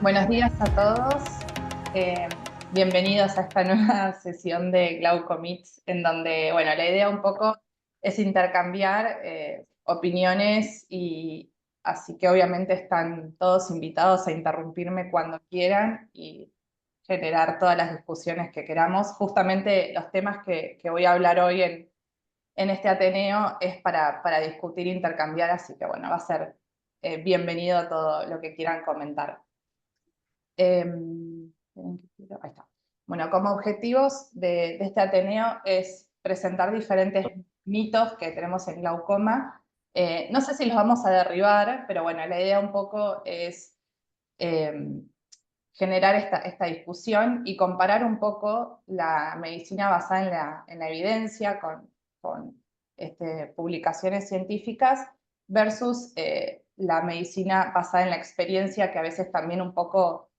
Buenos días a todos. Bienvenidos a esta nueva sesión de Glaucomits, en donde, bueno, la idea un poco es intercambiar opiniones y así que obviamente están todos invitados a interrumpirme cuando quieran y generar todas las discusiones que queramos. Justamente los temas que voy a hablar hoy en este Ateneo es para discutir e intercambiar, así que bueno, va a ser bienvenido todo lo que quieran comentar. Ahí está. Bueno, como objetivos de este Ateneo es presentar diferentes mitos que tenemos en glaucoma. No sé si los vamos a derribar, pero bueno, la idea un poco es generar esta discusión y comparar un poco la medicina basada en la evidencia con publicaciones científicas versus la medicina basada en la experiencia, que a veces también un poco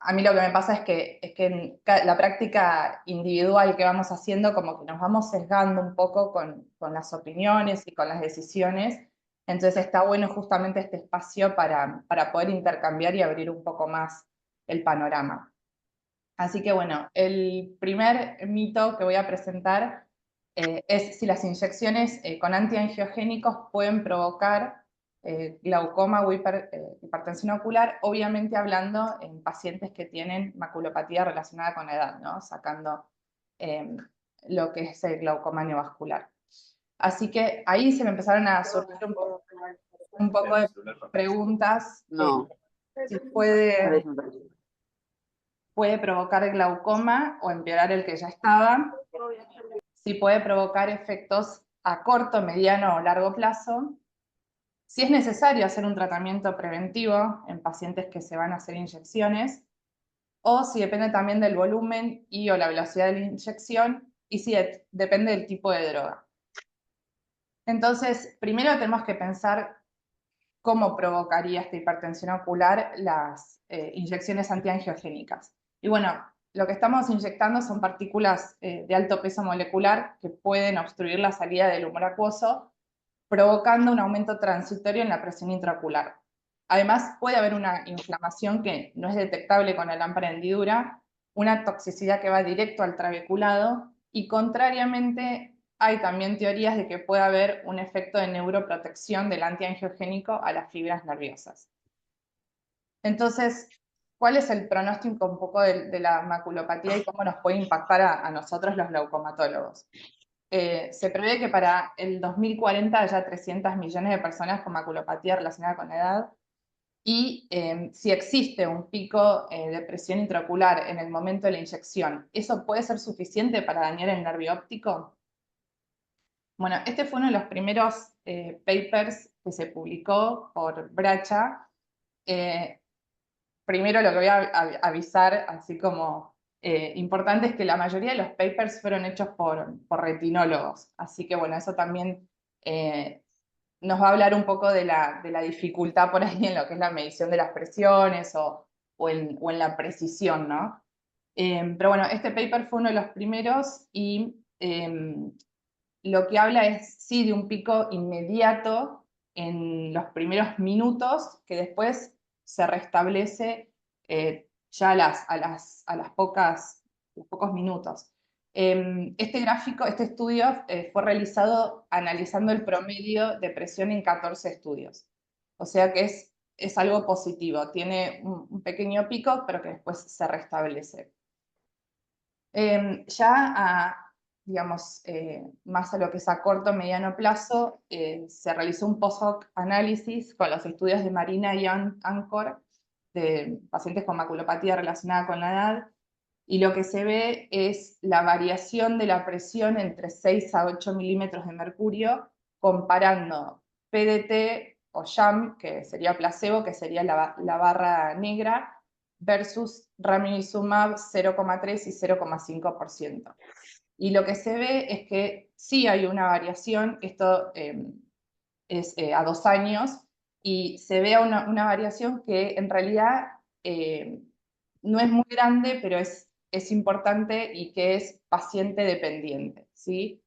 a mí lo que me pasa es que en la práctica individual que vamos haciendo, como que nos vamos sesgando un poco con las opiniones y con las decisiones. Entonces está bueno justamente este espacio para poder intercambiar y abrir un poco más el panorama. Así que bueno, el primer mito que voy a presentar es si las inyecciones con antiangiogénicos pueden provocar glaucoma o hipertensión ocular, obviamente hablando en pacientes que tienen maculopatía relacionada con la edad, ¿no? Sacando eh, lo que es el glaucoma neovascular. Así que ahí se me empezaron a surgir un poco de preguntas. No, Si a puede ver, provocar el glaucoma o empeorar el que ya estaba, si puede provocar efectos a corto, mediano o largo plazo, si es necesario hacer un tratamiento preventivo en pacientes que se van a hacer inyecciones, o si depende también del volumen y o la velocidad de la inyección, y si depende del tipo de droga. Entonces, primero tenemos que pensar cómo provocaría esta hipertensión ocular las inyecciones antiangiogénicas. Y bueno, lo que estamos inyectando son partículas de alto peso molecular que pueden obstruir la salida del humor acuoso, provocando un aumento transitorio en la presión intraocular. Además, puede haber una inflamación que no es detectable con la lámpara de hendidura, una toxicidad que va directo al trabeculado y, contrariamente, hay también teorías de que puede haber un efecto de neuroprotección del antiangiogénico a las fibras nerviosas. Entonces, ¿cuál es el pronóstico un poco de la maculopatía y cómo nos puede impactar a nosotros los glaucomatólogos? Se prevé que para el 2040 haya 300 millones de personas con maculopatía relacionada con la edad y si existe un pico de presión intraocular en el momento de la inyección, ¿eso puede ser suficiente para dañar el nervio óptico? Bueno, este fue uno de los primeros papers que se publicó por Bracha. Primero lo que voy a avisar, así como importante, es que la mayoría de los papers fueron hechos por retinólogos. Así que bueno, eso también nos va a hablar un poco de la dificultad por ahí en lo que es la medición de las presiones o en la precisión, ¿no? Pero bueno, este paper fue uno de los primeros y lo que habla es, sí, de un pico inmediato en los primeros minutos que después se restablece ya a los pocos minutos. Este gráfico, este estudio fue realizado analizando el promedio de presión en 14 estudios. O sea que es algo positivo, tiene un pequeño pico, pero que después se restablece. Digamos, más a lo que es a corto o mediano plazo, se realizó un post-hoc análisis con los estudios de Marina y Anchor de pacientes con maculopatía relacionada con la edad, y lo que se ve es la variación de la presión entre 6 a 8 milímetros de mercurio, comparando PDT o sham, que sería placebo, que sería la barra negra, versus ranibizumab 0,3 y 0,5%. Y lo que se ve es que sí hay una variación, esto es a 2 años, y se ve una variación que en realidad no es muy grande, pero es importante y que es paciente dependiente, ¿sí?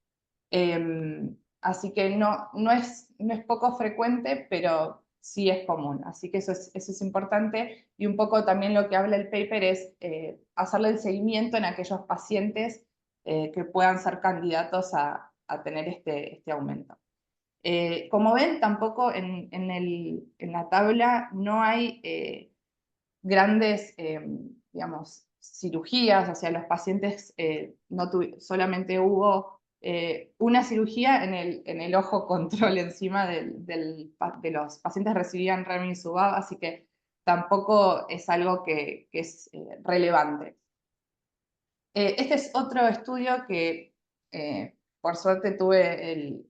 Así que no es poco frecuente, pero sí es común. Así que eso es importante. Y un poco también lo que habla el paper es hacerle el seguimiento en aquellos pacientes que puedan ser candidatos a tener este aumento. Como ven, tampoco en la tabla no hay grandes, digamos, cirugías, o sea, los pacientes solamente hubo una cirugía en el ojo control encima de los pacientes recibían Remdesivir, así que tampoco es algo que es relevante. Este es otro estudio que por suerte tuve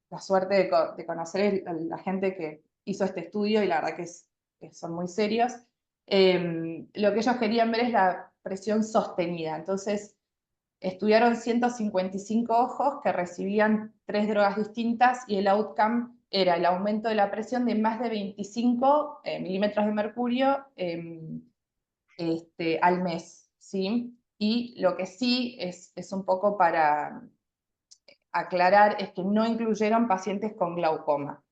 la suerte de conocer a la gente que hizo este estudio y la verdad que son muy serios. Lo que ellos querían ver es la presión sostenida. Entonces, estudiaron 155 ojos que recibían 3 drogas distintas y el outcome era el aumento de la presión de más de 25 milímetros de mercurio al mes, ¿sí? Y lo que sí es un poco para aclarar es que no incluyeron pacientes con glaucoma.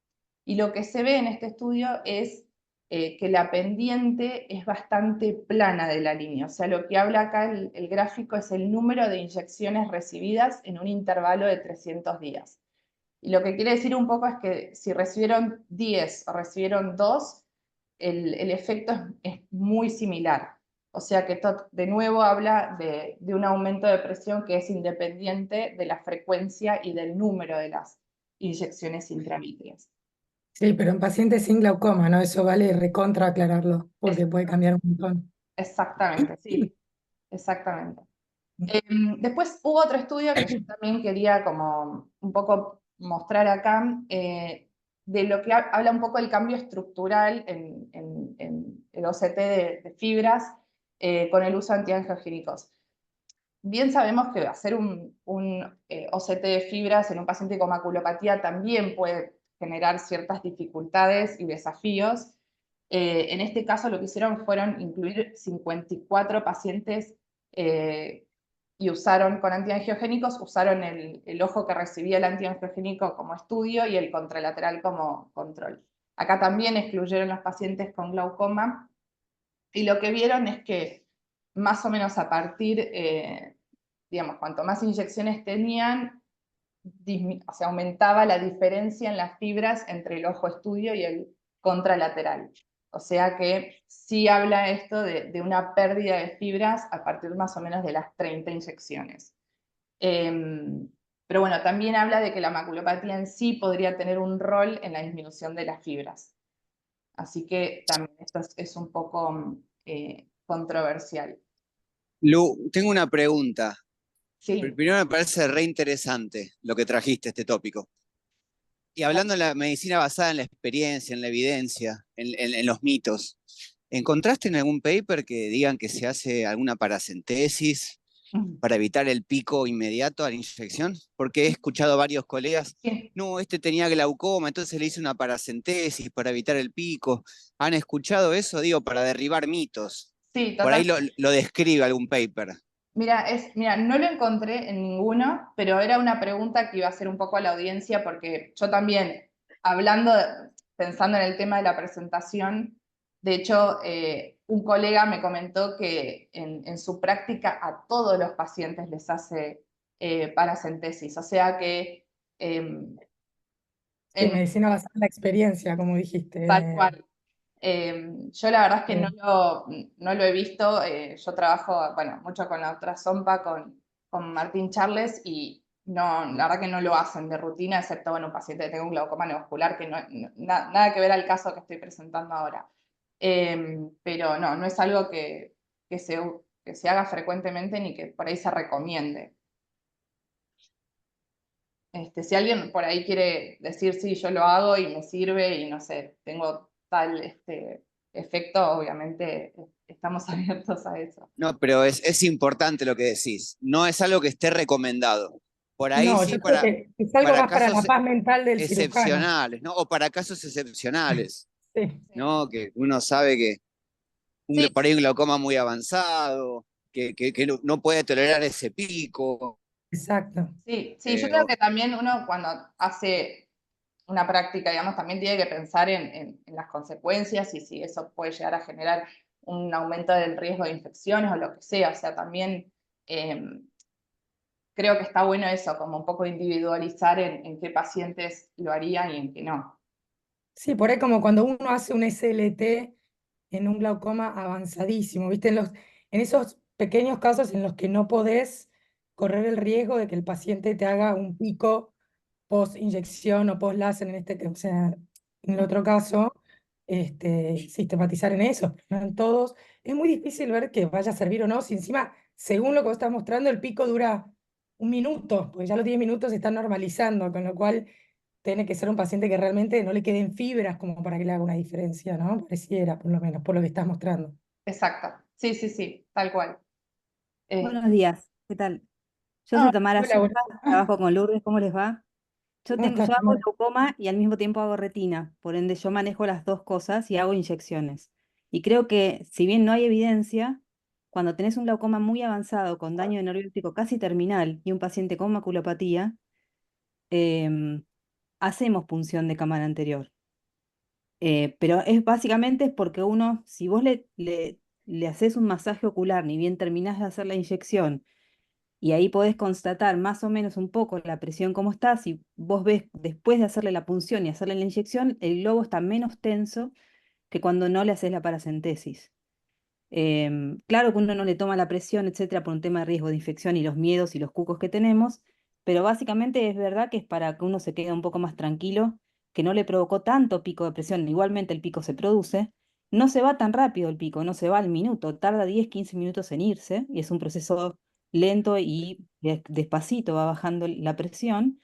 Y lo que se ve en este estudio es que la pendiente es bastante plana de la línea. O sea, lo que habla acá el gráfico es el número de inyecciones recibidas en un intervalo de 300 días. Y lo que quiere decir un poco es que si recibieron 10 o recibieron 2, el efecto es muy similar. O sea que de nuevo habla de un aumento de presión que es independiente de la frecuencia y del número de las inyecciones intravítreas. Sí, pero en pacientes sin glaucoma, ¿no? Eso vale recontra aclararlo, Es- porque puede cambiar un montón. Exactamente, sí, exactamente. Después hubo otro estudio que yo también quería como un poco mostrar acá, de lo que habla un poco del cambio estructural en el OCT de fibras con el uso de antiangiogénicos. Bien sabemos que hacer un OCT de fibras en un paciente con maculopatía también puede generar ciertas dificultades y desafíos. En este caso lo que hicieron fueron incluir 54 pacientes y usaron con antiangiogénicos, usaron el ojo que recibía el antiangiogénico como estudio y el contralateral como control. Acá también excluyeron los pacientes con glaucoma y lo que vieron es que más o menos a partir, digamos, cuanto más inyecciones tenían, o sea, aumentaba la diferencia en las fibras entre el ojo estudio y el contralateral. O sea que sí habla esto de una pérdida de fibras a partir más o menos de las 30 inyecciones. Pero bueno, también habla de que la maculopatía en sí podría tener un rol en la disminución de las fibras. Así que también esto es un poco controversial. Lu, tengo una pregunta. Sí. Primero me parece re interesante lo que trajiste, este tópico. Y hablando de la medicina basada en la experiencia, en la evidencia, en los mitos, ¿encontraste en algún paper que digan que se hace alguna paracentesis para evitar el pico inmediato a la infección? Porque he escuchado a varios colegas, Sí, no, este tenía glaucoma, entonces le hice una paracentesis para evitar el pico. ¿Han escuchado eso? Digo, para derribar mitos. sí, Por ahí total. lo describe algún paper. Mira, no lo encontré en ninguno, pero era una pregunta que iba a hacer un poco a la audiencia, porque yo también, hablando, pensando en el tema de la presentación, de hecho, un colega me comentó que en su práctica a todos los pacientes les hace paracentesis, o sea que em, Sí, en medicina basada en la experiencia, como tal dijiste. cual. Yo la verdad es que Eh, no lo he visto, yo trabajo, bueno, mucho con la otra Zompa, con Martín Charles, y no, la verdad que no lo hacen de rutina, excepto, bueno, un paciente que tenga un glaucoma neovascular, que nada que ver al caso que estoy presentando ahora. Pero no es algo que se haga frecuentemente ni que por ahí se recomiende. Si alguien por ahí quiere decir, sí, yo lo hago y me sirve y no sé, tengo tal efecto, obviamente estamos abiertos a eso. No, pero es importante lo que decís. No es algo que esté recomendado. Por ahí no, sí yo creo que es algo para más para la casos paz mental del cirujano. excepcionales, ¿no? O para casos excepcionales, Sí, Sí, ¿no? Que uno sabe que sí, por ahí un glaucoma muy avanzado, que no puede tolerar ese pico. exacto. sí, yo creo O- que también uno cuando hace una práctica, digamos, también tiene que pensar en las consecuencias y si eso puede llegar a generar un aumento del riesgo de infecciones o lo que sea. O sea, también creo que está bueno eso, como un poco individualizar en qué pacientes lo harían y en qué no. Sí, por ahí como cuando uno hace un SLT en un glaucoma avanzadísimo, ¿viste? En esos pequeños casos en los que no podés correr el riesgo de que el paciente te haga un pico post inyección o post láser, o sea, en el otro caso, sistematizar en eso, pero no en todos. Es muy difícil ver que vaya a servir o no, si encima, según lo que vos estás mostrando, el pico dura 1 minuto, porque ya los 10 minutos se están normalizando, con lo cual tiene que ser un paciente que realmente no le queden fibras como para que le haga una diferencia, ¿no? Pareciera, por lo menos, por lo que estás mostrando. Exacto. Sí, sí, sí, tal cual. Buenos días, ¿qué tal? Yo soy Ah, Tamara hola, Silva, trabajo con Lourdes, ¿cómo les va? ¿cómo estás, Yo hago Tamara? glaucoma y al mismo tiempo hago retina, por ende yo manejo las dos cosas y hago inyecciones. Y creo que si bien no hay evidencia, cuando tenés un glaucoma muy avanzado con daño de nervio óptico casi terminal y un paciente con maculopatía, em, hacemos punción de cámara anterior. Pero básicamente es porque uno, si vos le haces un masaje ocular, ni bien terminás de hacer la inyección, y ahí podés constatar más o menos un poco la presión cómo está. Si vos ves después de hacerle la punción y hacerle la inyección, el globo está menos tenso que cuando no le haces la paracentesis. Claro que uno no le toma la presión, etcétera, por un tema de riesgo de infección y los miedos y los cucos que tenemos, pero básicamente es verdad que es para que uno se quede un poco más tranquilo, que no le provocó tanto pico de presión. Igualmente el pico se produce, no se va tan rápido el pico, no se va al minuto, tarda 10, 15 minutos en irse y es un proceso lento y despacito va bajando la presión,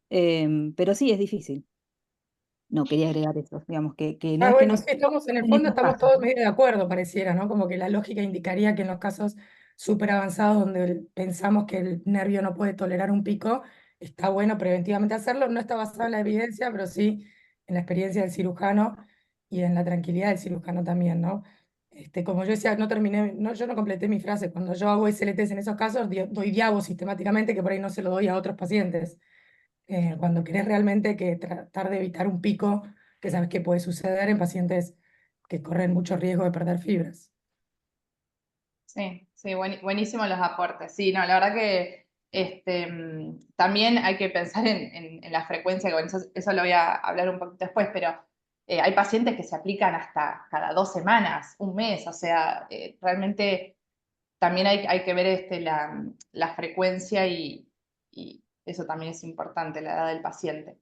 pero sí es difícil. No, quería agregar eso, digamos, que no Ah, es que no bueno, se sí, estamos en el en fondo, estos estamos casos. todos medio de acuerdo, pareciera, ¿no? Como que la lógica indicaría que en los casos súper avanzados donde pensamos que el nervio no puede tolerar un pico, está bueno preventivamente hacerlo. No está basado en la evidencia, pero sí en la experiencia del cirujano y en la tranquilidad del cirujano también, ¿no? Como yo decía, no terminé, no, yo no completé mi frase. Cuando yo hago SLTs en esos casos, doy diabo sistemáticamente, que por ahí no se lo doy a otros pacientes. Cuando querés realmente que tratar de evitar un pico que sabes que puede suceder en pacientes que corren mucho riesgo de perder fibras. Sí, sí, buenísimos los aportes. Sí, no, la verdad que también hay que pensar en la frecuencia, que bueno, eso lo voy a hablar un poquito después, pero hay pacientes que se aplican hasta cada 2 semanas, un mes, o sea, realmente también hay que ver la frecuencia y eso también es importante, la edad del paciente.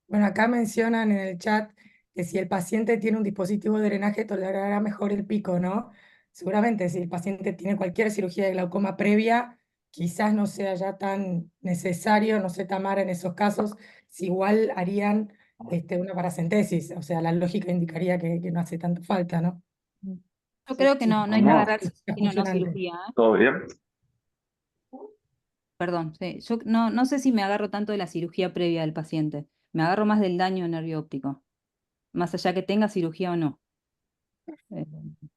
Bueno, acá mencionan en el chat que si el paciente tiene un dispositivo de drenaje tolerará mejor el pico, ¿no? Seguramente si el paciente tiene cualquier cirugía de glaucoma previa, quizás no sea ya tan necesario, no sé, Tamara, en esos casos, si igual harían una paracentesis, o sea, la lógica indicaría que no hace tanto falta, ¿no? Yo Sí, creo que Sí, no hay que agarrar es sino no funcionante. cirugía, ¿eh? ¿Todo bien? Perdón, sí. Yo no sé si me agarro tanto de la cirugía previa del paciente. Me agarro más del daño nervio óptico, más allá que tenga cirugía o no. Eh,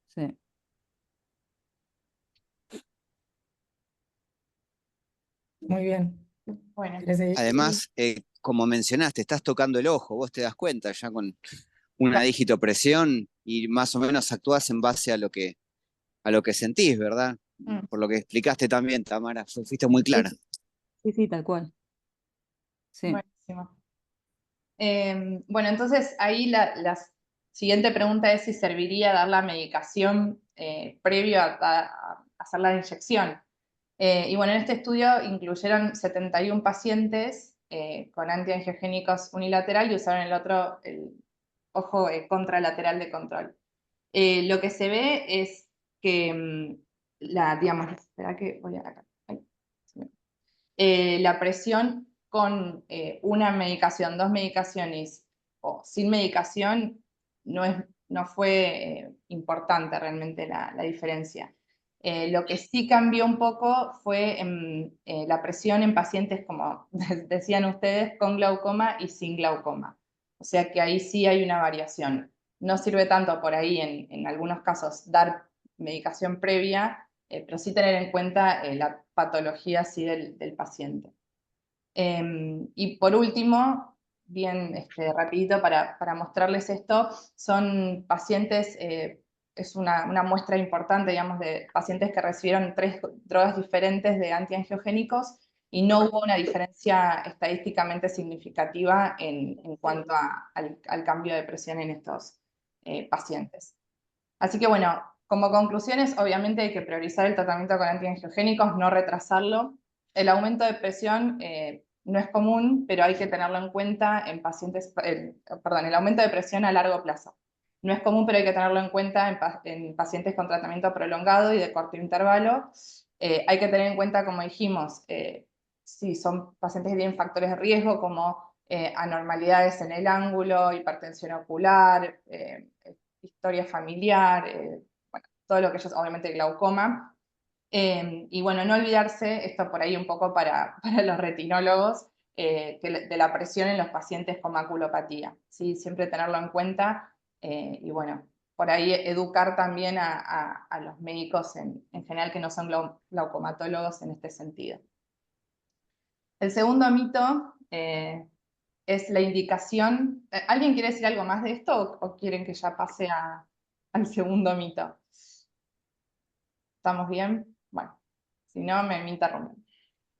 sí. Muy bien. bueno. ¿Querés seguir? Además, como mencionaste, estás tocando el ojo, vos te das cuenta ya con una digitopresión y más o menos actúas en base a lo que sentís, ¿verdad? Mm, Por lo que explicaste también, Tamara, fuiste muy Sí, clara. sí, sí, tal cual. Sí. buenísimo. Bueno, entonces ahí la siguiente pregunta es si serviría dar la medicación previo a hacer la inyección. Y bueno, en este estudio incluyeron 71 pacientes con antiangiogénicos unilateral y usaron el ojo contralateral de control. Lo que se ve es que digamos, espera que voy a acá. Ay, se me- la presión con una medicación, dos medicaciones o sin medicación no fue importante realmente la diferencia. Lo que sí cambió un poco fue la presión en pacientes, como decían ustedes, con glaucoma y sin glaucoma. O sea que ahí sí hay una variación. No sirve tanto por ahí en algunos casos dar medicación previa, pero sí tener en cuenta la patología sí, del paciente. Y por último, bien rapidito para mostrarles esto, son pacientes, es una muestra importante, digamos, de pacientes que recibieron 3 drogas diferentes de antiangiogénicos y no hubo una diferencia estadísticamente significativa en cuanto al cambio de presión en estos pacientes. Así que bueno, como conclusiones, obviamente hay que priorizar el tratamiento con antiangiogénicos, no retrasarlo. El aumento de presión no es común, pero hay que tenerlo en cuenta en pacientes, el aumento de presión a largo plazo. No es común, pero hay que tenerlo en cuenta en pacientes con tratamiento prolongado y de corto intervalo. Hay que tener en cuenta, como dijimos, si son pacientes que tienen factores de riesgo como anormalidades en el ángulo, hipertensión ocular, historia familiar, bueno, todo lo que ellos, obviamente glaucoma. Y bueno, no olvidarse, esto por ahí un poco para los retinólogos, de la presión en los pacientes con maculopatía, ¿sí? Siempre tenerlo en cuenta y bueno, por ahí educar también a los médicos en general que no son glaucomatólogos en este sentido. El segundo mito es la indicación. ¿Alguien quiere decir algo más de esto o quieren que ya pase al segundo mito? ¿Estamos bien? Bueno, si no, me interrumpen.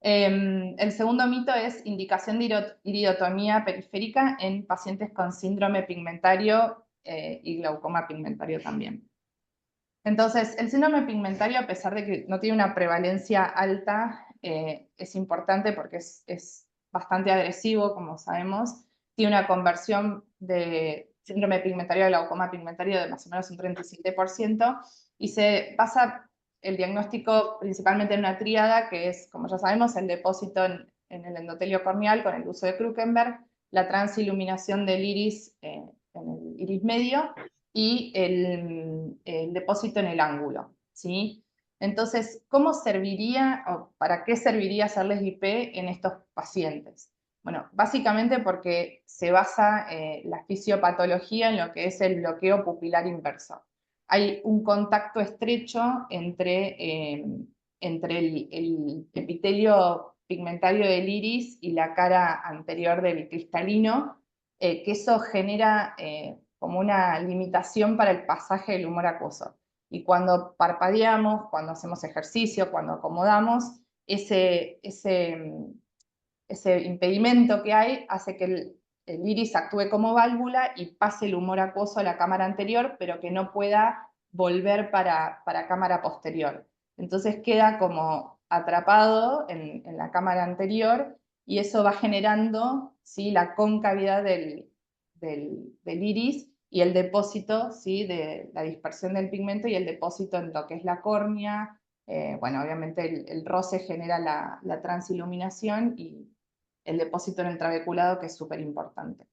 El segundo mito es indicación de iridotomía periférica en pacientes con síndrome pigmentario y glaucoma pigmentario también. Entonces, el síndrome pigmentario, a pesar de que no tiene una prevalencia alta, es importante porque es bastante agresivo, como sabemos. Tiene una conversión de síndrome pigmentario a glaucoma pigmentario de más o menos un 37%, y se basa el diagnóstico principalmente en una tríada, que es, como ya sabemos, el depósito en el endotelio corneal con el uso de Krukenberg, la transiluminación del iris en el iris medio, y el depósito en el ángulo, ¿sí? Entonces, ¿cómo serviría o para qué serviría hacerles IP en estos pacientes? Bueno, básicamente porque se basa la fisiopatología en lo que es el bloqueo pupilar inverso. Hay un contacto estrecho entre el epitelio pigmentario del iris y la cara anterior del cristalino, que eso genera como una limitación para el pasaje del humor acuoso. Y cuando parpadeamos, cuando hacemos ejercicio, cuando acomodamos, ese impedimento que hay hace que el iris actúe como válvula y pase el humor acuoso a la cámara anterior, pero que no pueda volver para cámara posterior. Entonces queda como atrapado en la cámara anterior y eso va generando, ¿sí?, la concavidad del iris y el depósito, ¿sí?, de la dispersión del pigmento y el depósito en lo que es la córnea. Bueno, obviamente el roce genera la transiluminación y el depósito en el trabeculado, que es súper importante.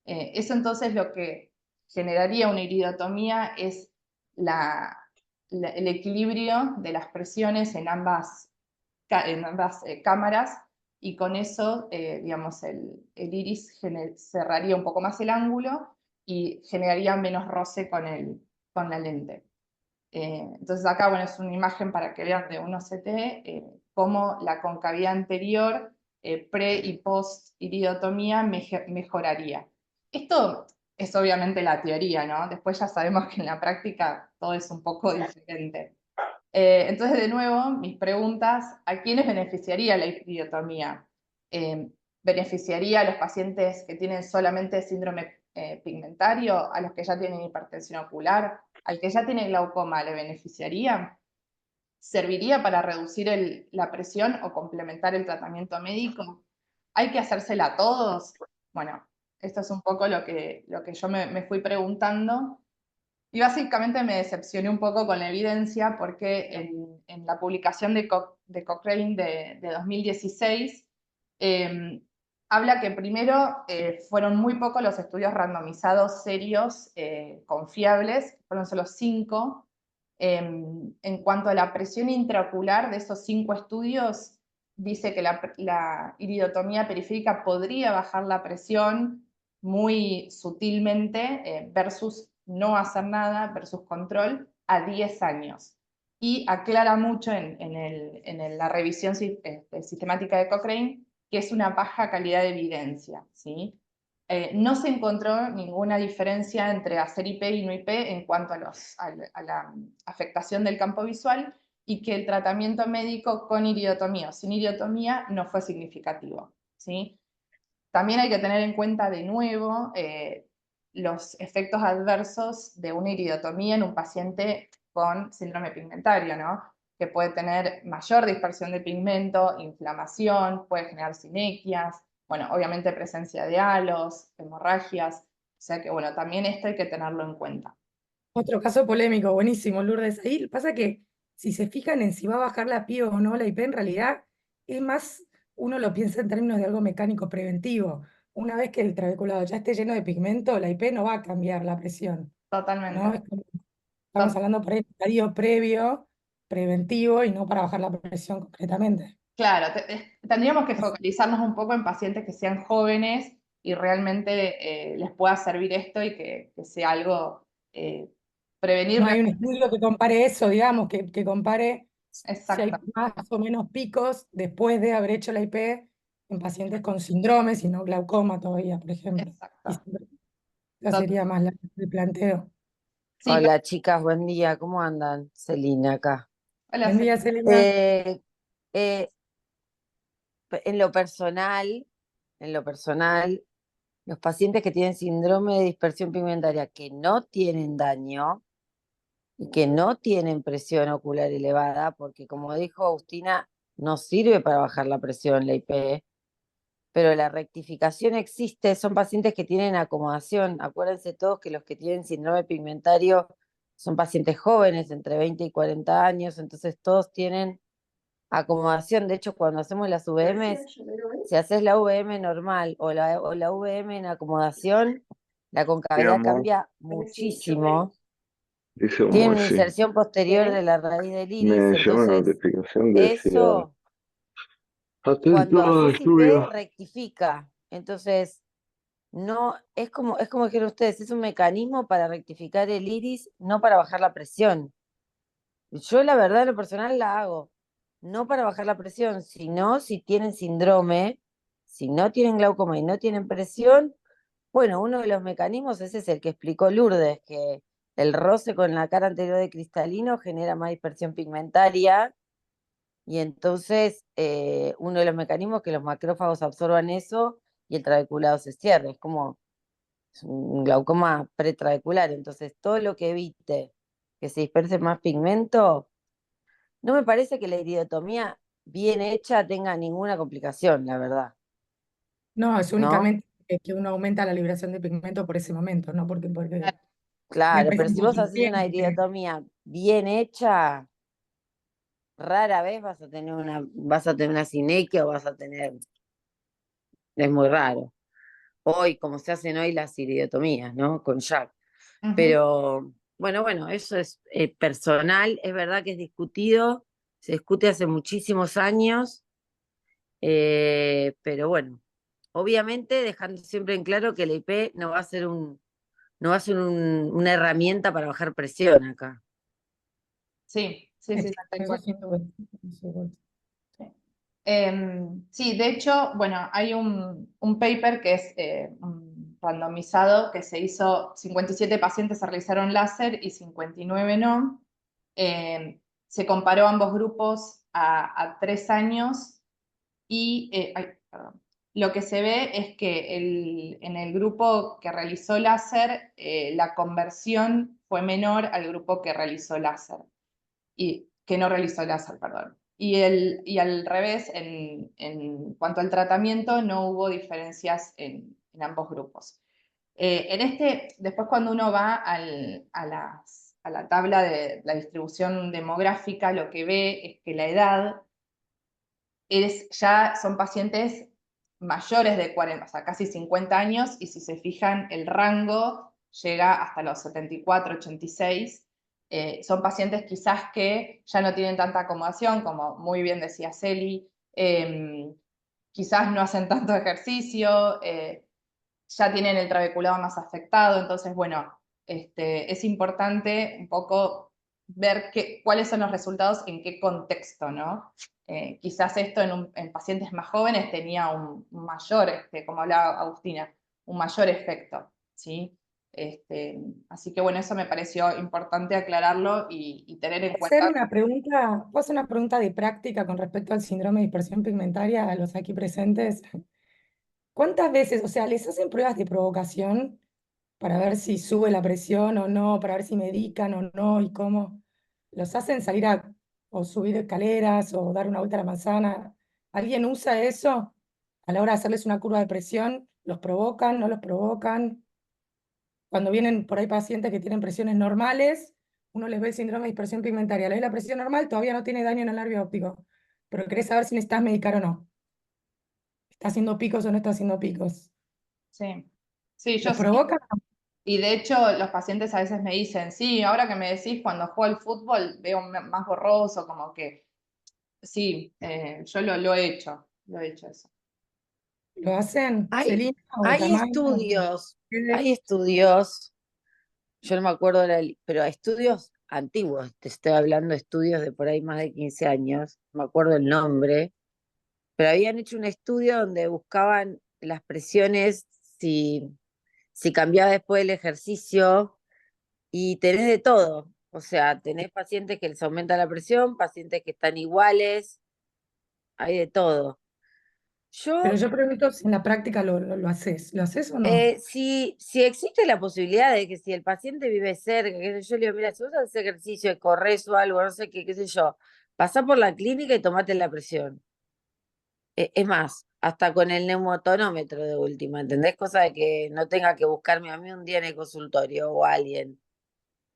Eso entonces lo que generaría una iridotomía es el equilibrio de las presiones en ambas cámaras, y con eso, digamos, el iris cerraría un poco más el ángulo y generaría menos roce con la lente. Entonces acá, bueno, es una imagen para que vean de un OCT cómo la concavidad anterior, pre y post iridotomía, mejoraría. Esto es obviamente la teoría, ¿no? Después ya sabemos que en la práctica todo es un poco diferente. Entonces, de nuevo, mis preguntas: ¿a quiénes beneficiaría la iridotomía? ¿Beneficiaría a los pacientes que tienen solamente síndrome pigmentario? ¿A los que ya tienen hipertensión ocular? ¿Al que ya tiene glaucoma le beneficiaría? ¿Serviría para reducir la presión o complementar el tratamiento médico? ¿Hay que hacérsela a todos? Bueno, esto es un poco lo que yo me fui preguntando. Y básicamente me decepcioné un poco con la evidencia porque en la publicación de Cochrane de 2016 habla que primero fueron muy pocos los estudios randomizados serios, confiables, fueron solo 5. En cuanto a la presión intraocular, de esos 5 estudios, dice que la iridotomía periférica podría bajar la presión muy sutilmente versus no hacer nada, versus control, a 10 años. Y aclara mucho en la revisión sistemática de Cochrane que es una baja calidad de evidencia, ¿sí? no se encontró ninguna diferencia entre hacer IP y no IP en cuanto a la afectación del campo visual, y que el tratamiento médico con iridotomía o sin iridotomía no fue significativo, ¿sí? También hay que tener en cuenta de nuevo los efectos adversos de una iridotomía en un paciente con síndrome pigmentario, ¿no? Que puede tener mayor dispersión de pigmento, inflamación, puede generar sinequias, bueno, obviamente presencia de halos, hemorragias, o sea que bueno, también esto hay que tenerlo en cuenta. Otro caso polémico, buenísimo, Lourdes. Ahí pasa que si se fijan en si va a bajar la PIO o no, la IP en realidad es más, uno lo piensa en términos de algo mecánico preventivo. Una vez que el trabéculo ya esté lleno de pigmento, la IP no va a cambiar la presión, ¿no? Totalmente. Es como- Estamos hablando por ahí de estadio previo, preventivo y no para bajar la presión concretamente. Claro, tendríamos que focalizarnos un poco en pacientes que sean jóvenes y realmente les pueda servir esto y que sea algo prevenir. No hay un estudio que compare eso, digamos, que compare si hay Exacto, más o menos picos después de haber hecho la IP en pacientes con síndromes y no glaucoma todavía, por ejemplo. Y exacto. esa sería más el planteo. Sí, Hola chicas, buen día, ¿cómo andan? Celina acá. hola, Buen día, Selena. Eh, eh, en lo personal, los pacientes que tienen síndrome de dispersión pigmentaria que no tienen daño y que no tienen presión ocular elevada, porque como dijo Agustina, no sirve para bajar la presión, la IP, pero la rectificación existe, son pacientes que tienen acomodación. Acuérdense todos que los que tienen síndrome pigmentario son pacientes jóvenes, entre 20 y 40 años, entonces todos tienen acomodación. De hecho, cuando hacemos las VMs, si haces la VM normal o la VM en acomodación, la concavidad cambia muchísimo. Dice un Tiene una sí. inserción posterior de la raíz del iris, Me llegó una entonces notificación que decía eso, cuando atento haces IP, estudio. rectifica. Entonces, no, es como dijeron ustedes, es un mecanismo para rectificar el iris, no para bajar la presión. Yo la verdad, en lo personal la hago, no para bajar la presión, sino si tienen síndrome, si no tienen glaucoma y no tienen presión, bueno, uno de los mecanismos ese es el que explicó Lourdes, que el roce con la cara anterior de cristalino genera más dispersión pigmentaria y entonces uno de los mecanismos es que los macrófagos absorban eso y el trabeculado se cierre, es como un glaucoma pretrabecular, entonces todo lo que evite que se disperse más pigmento, no me parece que la iridotomía bien hecha tenga ninguna complicación, la verdad, No, es ¿no? únicamente que uno aumenta la liberación de pigmento por ese momento, ¿no? Porque Claro, después pero si como vos haces una suficiente. iridotomía bien hecha, rara vez vas a tener una sinequia o vas a tener, es muy raro. Hoy, como se hacen hoy las iridotomías, ¿no? Con Jack. Ujú. Pero bueno, eso es personal, es verdad que es discutido, se discute hace muchísimos años, pero bueno, obviamente dejando siempre en claro que la IP no va a ser no va a ser una herramienta para bajar presión acá. Sí, sí, sí, Exacto, tal eso cual. sin duda. Sin duda. Sí. Sí, de hecho, bueno, hay un paper que es un randomizado que se hizo, 57 pacientes se realizaron láser y 59 no. Se comparó ambos grupos a 3 años y ay, perdón. Lo que se ve es que en el grupo que realizó láser, la conversión fue menor al grupo que realizó láser y que no realizó láser, perdón. Y al revés, en cuanto al tratamiento, no hubo diferencias en ambos grupos. Después cuando uno va a la tabla de la distribución demográfica, lo que ve es que la edad ya son pacientes mayores de 40, o sea, casi 50 años, y si se fijan, el rango llega hasta los 74, 86. Son pacientes quizás que ya no tienen tanta acomodación, como muy bien decía Celi, quizás no hacen tanto ejercicio, ya tienen el trabeculado más afectado, entonces, bueno, es importante un poco ver cuáles son los resultados en qué contexto, ¿no? Quizás esto en pacientes más jóvenes tenía un mayor, como hablaba Agustina, un mayor efecto, ¿sí? Así que bueno, eso me pareció importante aclararlo y tener en cuenta. ¿Puedo hacer una pregunta de práctica con respecto al síndrome de dispersión pigmentaria a los aquí presentes? ¿Cuántas veces, o sea, les hacen pruebas de provocación para ver si sube la presión o no, para ver si medican o no y cómo? ¿Los hacen salir o subir escaleras o dar una vuelta a la manzana? ¿Alguien usa eso a la hora de hacerles una curva de presión? ¿Los provocan, no los provocan? Cuando vienen por ahí pacientes que tienen presiones normales, uno les ve el síndrome de dispersión pigmentaria. Le ve la presión normal, todavía no tiene daño en el nervio óptico, pero querés saber si necesitas medicar o no. ¿Está haciendo picos o no está haciendo picos? Sí, sí, yo ¿Los sí. provocan? Y de hecho, los pacientes a veces me dicen, sí, ahora que me decís, cuando juego al fútbol veo más borroso, como que sí, yo lo he hecho, eso. ¿Lo hacen, Hay, Celina, o de hay tamaño? hay estudios, yo no me acuerdo, pero estudios antiguos, te estoy hablando de estudios de por ahí más de 15 años, no me acuerdo el nombre, pero habían hecho un estudio donde buscaban las presiones, si cambiaba después del ejercicio, y tenés de todo. O sea, tenés pacientes que les aumenta la presión, pacientes que están iguales, hay de todo. Pero Yo, yo pregunto si en la práctica lo haces. ¿Lo haces o no? si existe la posibilidad de que si el paciente vive cerca, qué sé yo, le digo, mira, si vos haces ejercicio, corres o algo, no sé qué, qué sé yo, pasá por la clínica y tomate la presión. Es más, hasta con el neumotonómetro de última, ¿entendés? Cosa de que no tenga que buscarme a mí un día en el consultorio o a alguien.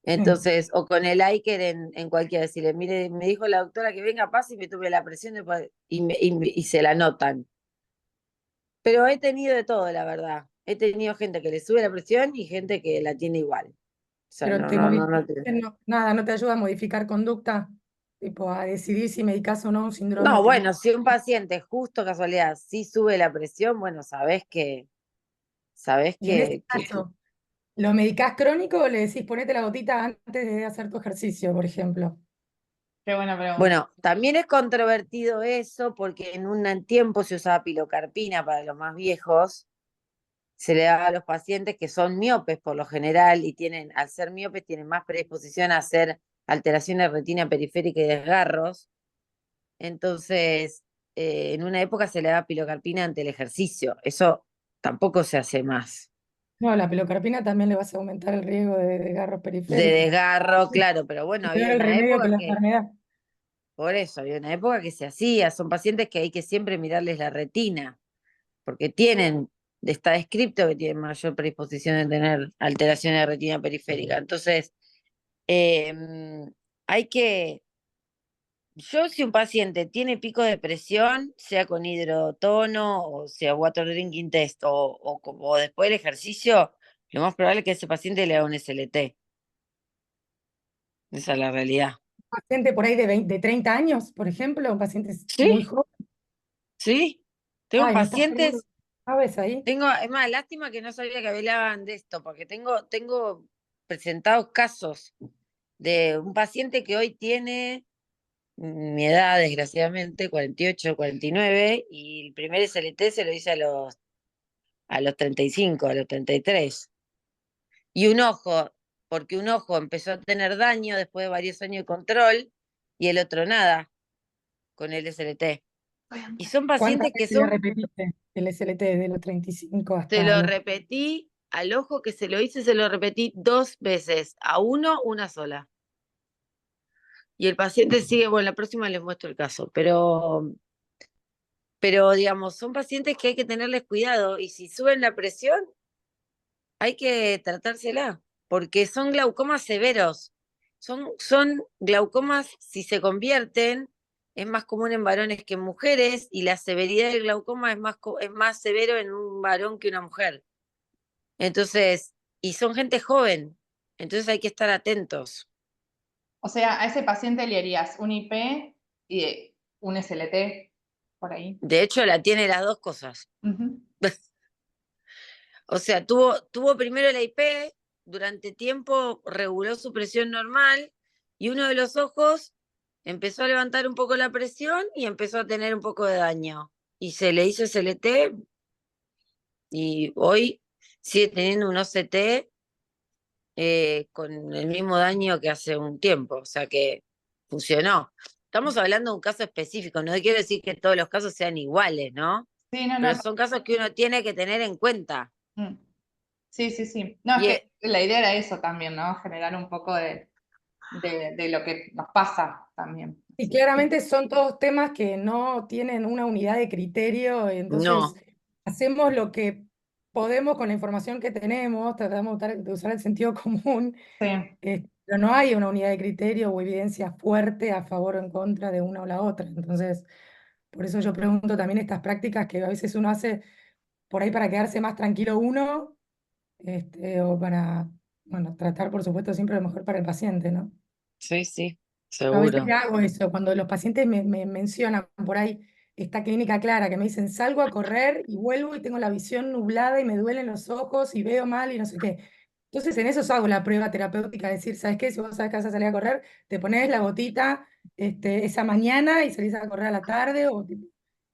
Entonces, o con el Iker en cualquiera, decirle, mire, me dijo la doctora que venga, pase y me tuve la presión y se la notan. Pero he tenido de todo, la verdad. He tenido gente que le sube la presión y gente que la tiene igual. O sea, Pero no, no, no, no. nada, no te ayuda a modificar conducta, tipo a decidir si medicas o no un síndrome No, que no. bueno, si un paciente, justo casualidad, sí sube la presión, bueno, sabés Y en ese que caso, ¿lo medicás crónico o le decís ponete la gotita antes de hacer tu ejercicio, por ejemplo? Qué buena pregunta. bueno, también es controvertido eso porque en un tiempo se usaba pilocarpina para los más viejos, se le daba a los pacientes que son miopes por lo general y tienen, al ser miopes, tienen más predisposición a hacer alteraciones de retina periférica y desgarros. Entonces, en una época se le daba pilocarpina ante el ejercicio. Eso tampoco se hace más. No, la pilocarpina también le vas a aumentar el riesgo de desgarros De periféricos. desgarro, claro, pero bueno, Es peor había el una remedio que época la que, enfermedad. por eso, había una época que se hacía. Son pacientes que hay que siempre mirarles la retina, porque está descrito que tienen mayor predisposición a tener alteraciones de retina periférica. Entonces, hay que, yo si un paciente tiene pico de presión, sea con hidrotono o sea water drinking test o después del ejercicio, lo más probable es que ese paciente le haga un SLT. Esa es la realidad. Paciente por ahí de 30 años, por ejemplo, un paciente muy Sí, joven. sí. Tengo Ay, no estás seguro. pacientes, ¿Sabes ahí? es más, lástima que no sabía que hablaban de esto, porque tengo presentados casos de un paciente que hoy tiene mi edad, desgraciadamente, 48, 49, y el primer SLT se lo hice a los 35, a los 33. Y un ojo, porque un ojo empezó a tener daño después de varios años de control y el otro nada, con el SLT. Y son ¿Cuántas pacientes que veces le son, repetiste el SLT de los 35 se hasta lo los... repetí, al ojo que se lo hice, se lo repetí 2 veces, a uno una sola. Y el paciente sigue, bueno, la próxima les muestro el caso, pero digamos, son pacientes que hay que tenerles cuidado y si suben la presión, hay que tratársela, porque son glaucomas severos. Son glaucomas, si se convierten, es más común en varones que en mujeres y la severidad del glaucoma es más severo en un varón que una mujer. Entonces, y son gente joven, entonces hay que estar atentos. O sea, a ese paciente le harías un IP y un SLT por ahí. De hecho, la tiene las dos cosas. Ujú. O sea, tuvo primero la IP, durante tiempo reguló su presión normal y uno de los ojos empezó a levantar un poco la presión y empezó a tener un poco de daño. Y se le hizo SLT y hoy sigue teniendo un OCT con el mismo daño que hace un tiempo, o sea que funcionó. Estamos hablando de un caso específico, no quiero decir que todos los casos sean iguales, ¿no? Sí, no, Pero no. son casos que uno tiene que tener en cuenta. Sí, sí, sí. No, es que la idea era eso también, ¿no? Generar un poco de lo que nos pasa también. Y Así que, claramente son todos temas que no tienen una unidad de criterio, entonces No, hacemos lo que podemos con la información que tenemos, tratamos de usar el sentido común, sí, pero no hay una unidad de criterio o evidencia fuerte a favor o en contra de una o la otra. Entonces, por eso yo pregunto también estas prácticas que a veces uno hace por ahí para quedarse más tranquilo uno, o para, bueno, tratar por supuesto siempre lo mejor para el paciente, ¿no? sí, A veces seguro. hago eso, cuando los pacientes me mencionan por ahí esta clínica clara, que me dicen, salgo a correr y vuelvo y tengo la visión nublada y me duelen los ojos y veo mal y no sé qué. Entonces en eso hago la prueba terapéutica, decir, ¿sabes qué? Si vos sabes que vas a salir a correr, te pones la gotita esa mañana y salís a correr a la tarde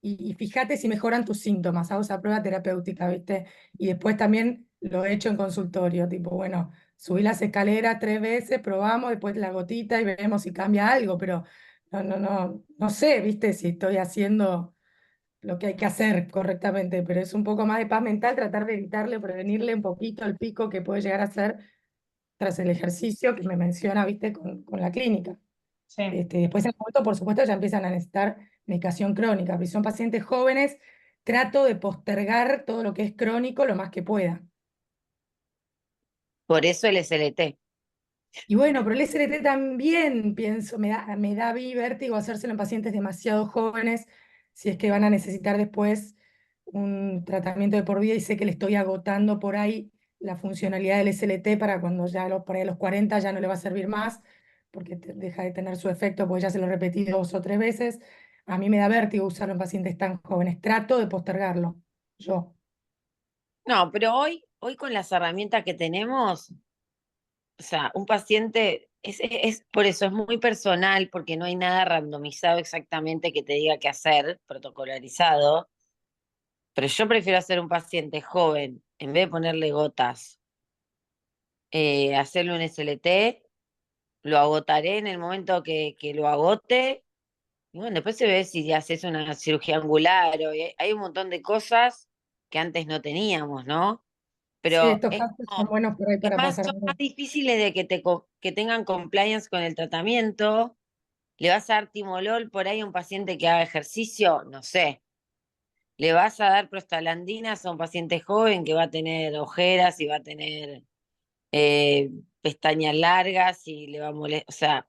y fíjate si mejoran tus síntomas, hago esa prueba terapéutica, ¿viste? Y después también lo he hecho en consultorio, tipo, bueno, subí las escaleras 3 veces, probamos, después la gotita y vemos si cambia algo, pero no sé, viste, si estoy haciendo lo que hay que hacer correctamente, pero es un poco más de paz mental, tratar de evitarle, prevenirle un poquito el pico que puede llegar a ser tras el ejercicio que me menciona, viste, con la clínica. sí. Después en el momento, por supuesto, ya empiezan a necesitar medicación crónica, pero si son pacientes jóvenes, trato de postergar todo lo que es crónico lo más que pueda. Por eso el SLT. Y bueno, pero el SLT también, pienso, me da vértigo hacérselo en pacientes demasiado jóvenes, si es que van a necesitar después un tratamiento de por vida y sé que le estoy agotando por ahí la funcionalidad del SLT para cuando ya por ahí a los 40 ya no le va a servir más, porque deja de tener su efecto, porque ya se lo repetí 2 o 3 veces. A mí me da vértigo usarlo en pacientes tan jóvenes. Trato de postergarlo, yo. No, pero hoy con las herramientas que tenemos, o sea, un paciente por eso es muy personal, porque no hay nada randomizado exactamente que te diga qué hacer, protocolarizado. Pero yo prefiero hacer un paciente joven, en vez de ponerle gotas, hacerle un SLT, lo agotaré en el momento que lo agote. Y bueno, después se ve si haces una cirugía angular o hay un montón de cosas que antes no teníamos, ¿no? Sí, Pero estos casos son buenos por ahí para pasar. son más difíciles de que tengan compliance con el tratamiento. ¿Le vas a dar timolol por ahí a un paciente que haga ejercicio? No sé. ¿Le vas a dar prostaglandinas a un paciente joven que va a tener ojeras y va a tener eh, pestañas largas y le va a molestar? O sea,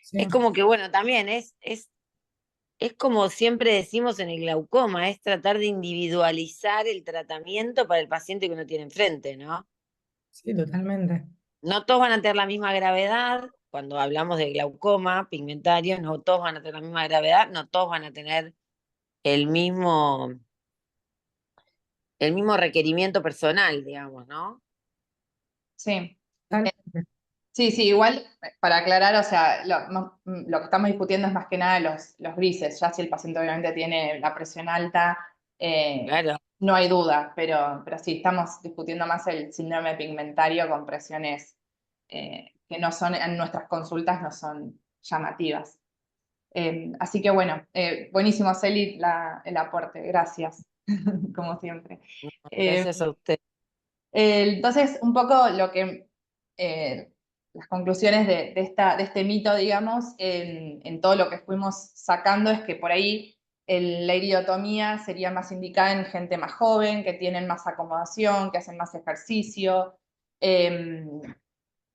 Sí, es como que, bueno, también es como siempre decimos en el glaucoma, es tratar de individualizar el tratamiento para el paciente que uno tiene enfrente, ¿no? sí, totalmente. No todos van a tener la misma gravedad, cuando hablamos de glaucoma pigmentario, no todos van a tener la misma gravedad, no todos van a tener el mismo, el mismo requerimiento personal, digamos, ¿no? Sí. Totalmente. Sí, sí, igual para aclarar, o sea, lo que estamos discutiendo es más que nada los grises, ya si el paciente obviamente tiene la presión alta, Claro. no hay duda, pero sí, estamos discutiendo más el síndrome pigmentario con presiones que no son, en nuestras consultas no son llamativas. Así que bueno, buenísimo, Celi, el aporte, gracias, como siempre. Eh, Gracias a usted. entonces, un poco lo que las conclusiones de este mito, digamos, en todo lo que fuimos sacando es que por ahí la iridotomía sería más indicada en gente más joven, que tienen más acomodación, que hacen más ejercicio.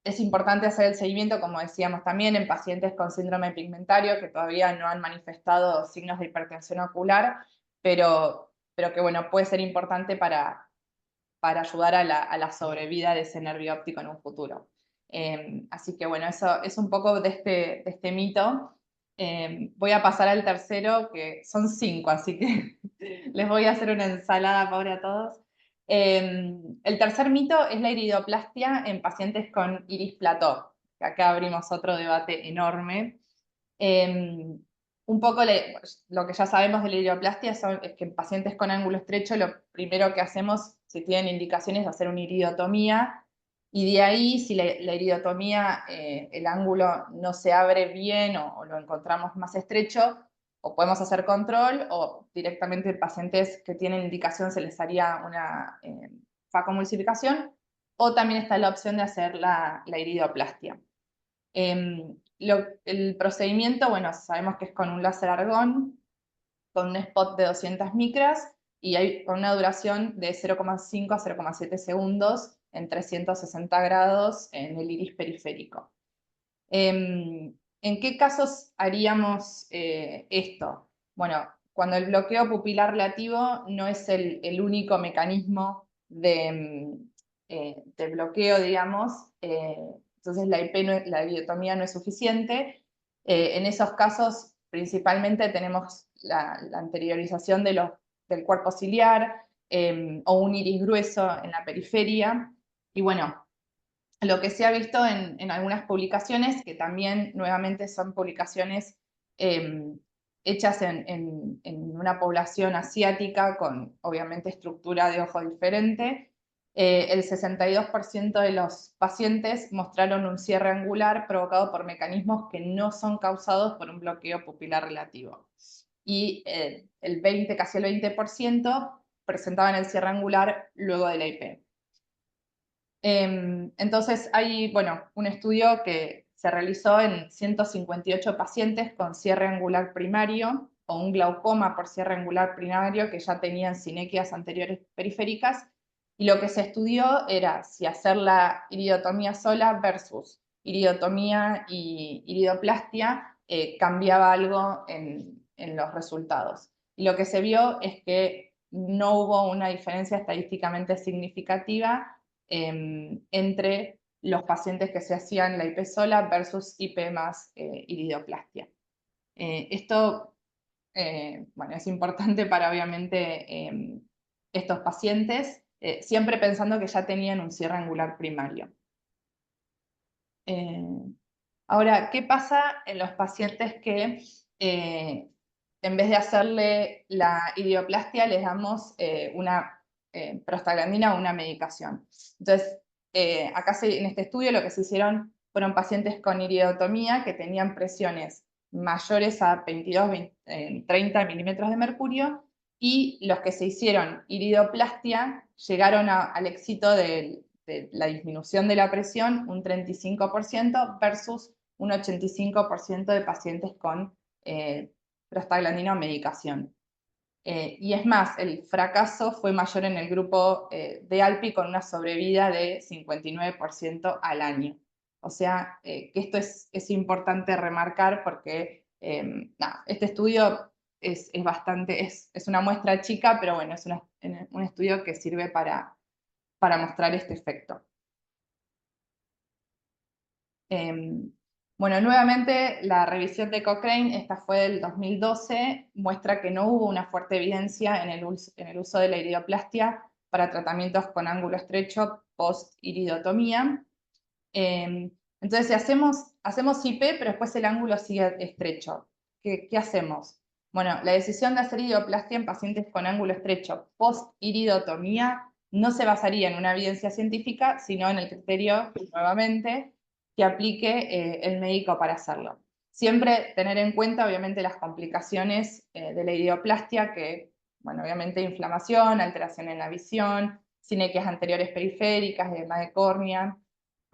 Es importante hacer el seguimiento, como decíamos también, en pacientes con síndrome pigmentario que todavía no han manifestado signos de hipertensión ocular, pero que bueno, puede ser importante para ayudar a la sobrevida de ese nervio óptico en un futuro. Así que bueno, eso es un poco de este mito. Voy a pasar al tercero, que son 5, así que les voy a hacer una ensalada pobre a todos. El tercer mito es la iridoplastia en pacientes con iris plató, que acá abrimos otro debate enorme. un poco lo que ya sabemos de la iridoplastia es que en pacientes con ángulo estrecho lo primero que hacemos, si tienen indicaciones, es hacer una iridotomía, y de ahí, si la iridotomía, el ángulo no se abre bien o lo encontramos más estrecho, o podemos hacer control, o directamente en pacientes que tienen indicación se les haría una facomulsificación, o también está la opción de hacer la iridoplastia. El procedimiento, bueno, sabemos que es con un láser argón, con un spot de 200 micras, y hay con una duración de 0,5 a 0,7 segundos en 360 grados en el iris periférico. ¿En qué casos haríamos esto? Bueno, cuando el bloqueo pupilar relativo no es el único mecanismo de bloqueo, digamos, entonces la la iridotomía no es suficiente. En esos casos, principalmente tenemos la anteriorización del cuerpo ciliar o un iris grueso en la periferia. Y bueno, lo que se ha visto en algunas publicaciones, que también nuevamente son publicaciones hechas en una población asiática con obviamente estructura de ojo diferente, el 62% de los pacientes mostraron un cierre angular provocado por mecanismos que no son causados por un bloqueo pupilar relativo. Y el 20, casi el 20% presentaban el cierre angular luego de la IP. Entonces hay, bueno, un estudio que se realizó en 158 pacientes con cierre angular primario o un glaucoma por cierre angular primario que ya tenían sinequias anteriores periféricas, y lo que se estudió era si hacer la iridotomía sola versus iridotomía y iridoplastia cambiaba algo en los resultados. Y lo que se vio es que no hubo una diferencia estadísticamente significativa entre los pacientes que se hacían la IP sola versus IP más iridoplastia. Esto, bueno, es importante para obviamente estos pacientes, siempre pensando que ya tenían un cierre angular primario. Ahora, ¿qué pasa en los pacientes que en vez de hacerle la iridoplastia les damos una prostaglandina o una medicación? Entonces, acá en este estudio lo que se hicieron fueron pacientes con iridotomía que tenían presiones mayores a 30 milímetros de mercurio, y los que se hicieron iridoplastia llegaron al éxito de la disminución de la presión, un 35% versus un 85% de pacientes con prostaglandina o medicación. Y es más, el fracaso fue mayor en el grupo de ALPI con una sobrevida de 59% al año. O sea, que esto es importante remarcar porque este estudio es una muestra chica, pero bueno, es un estudio que sirve para mostrar este efecto. Bueno, nuevamente la revisión de Cochrane, esta fue del 2012, muestra que no hubo una fuerte evidencia en el uso de la iridoplastia para tratamientos con ángulo estrecho post-iridotomía. Entonces, si hacemos IP, pero después el ángulo sigue estrecho, ¿qué hacemos? Bueno, la decisión de hacer iridoplastia en pacientes con ángulo estrecho post-iridotomía no se basaría en una evidencia científica, sino en el criterio, nuevamente, que aplique el médico para hacerlo. Siempre tener en cuenta, obviamente, las complicaciones de la iridoplastia, que, bueno, obviamente inflamación, alteración en la visión, sinequias anteriores periféricas, edema de córnea.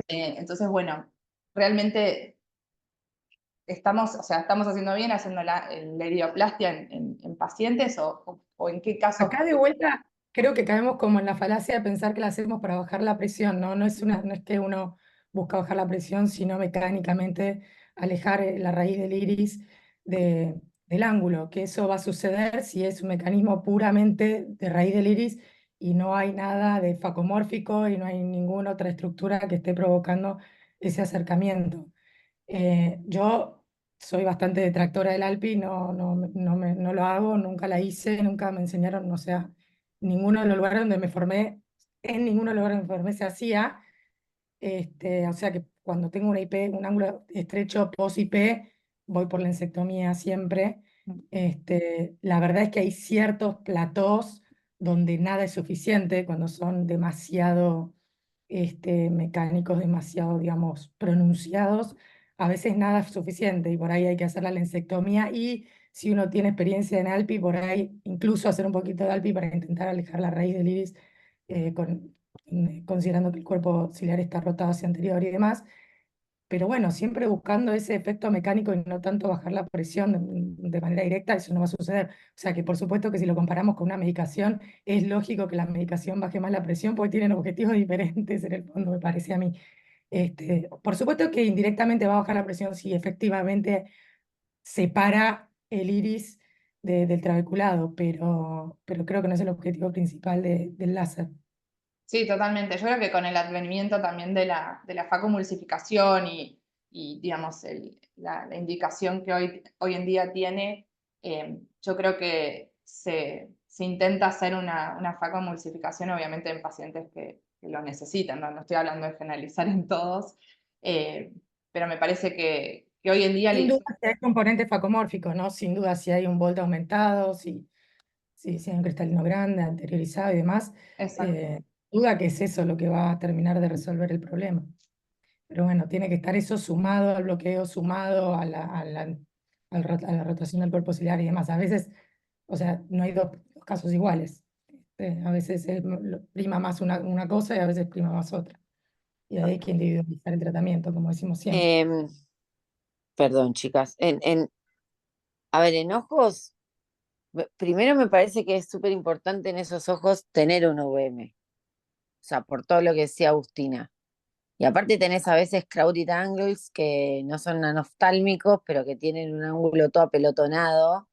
Entonces, bueno, realmente estamos haciendo bien haciendo la iridoplastia en pacientes o en qué casos. Acá de vuelta creo que caemos como en la falacia de pensar que la hacemos para bajar la presión, ¿no? No es que uno busca bajar la presión, sino mecánicamente alejar la raíz del iris del ángulo, que eso va a suceder si es un mecanismo puramente de raíz del iris y no hay nada de facomórfico y no hay ninguna otra estructura que esté provocando ese acercamiento. Yo soy bastante detractora del ALPI, no lo hago, nunca la hice, nunca me enseñaron, o sea, ninguno de los lugares donde me formé, en ninguno de los lugares donde me formé se hacía. O sea que cuando tengo una IP, un ángulo estrecho post-IP, voy por la ensectomía siempre. La verdad es que hay ciertos platós donde nada es suficiente, cuando son demasiado mecánicos, demasiado, digamos, pronunciados, a veces nada es suficiente y por ahí hay que hacer la lensectomía y si uno tiene experiencia en ALPI, por ahí incluso hacer un poquito de ALPI para intentar alejar la raíz del iris, considerando que el cuerpo ciliar está rotado hacia anterior y demás. Pero bueno, siempre buscando ese efecto mecánico y no tanto bajar la presión de manera directa, eso no va a suceder. O sea que por supuesto que si lo comparamos con una medicación, es lógico que la medicación baje más la presión porque tienen objetivos diferentes en el fondo, me parece a mí. Por supuesto que indirectamente va a bajar la presión si efectivamente separa el iris del trabeculado, pero creo que no es el objetivo principal del láser. Sí, totalmente. Yo creo que con el advenimiento también de la facomulsificación y digamos, la indicación que hoy en día tiene, yo creo que se intenta hacer una facomulsificación, obviamente en pacientes que lo necesitan, no estoy hablando de generalizar en todos, pero me parece que hoy en día... Sin duda si hay componentes facomórficos, ¿no? Sin duda si hay un volt aumentado, si hay un cristalino grande, anteriorizado y demás, Exacto. duda que es eso lo que va a terminar de resolver el problema. Pero bueno, tiene que estar eso sumado al bloqueo, sumado a la rotación del cuerpo ciliar y demás. A veces, o sea, no hay dos casos iguales. A veces prima más una cosa y a veces prima más otra. Y ahí hay que individualizar el tratamiento, como decimos siempre. Perdón, chicas. A ver, en ojos, primero me parece que es súper importante en esos ojos tener un VM. O sea, por todo lo que decía Agustina. Y aparte tenés a veces crowded angles que no son anoftálmicos, pero que tienen un ángulo todo apelotonado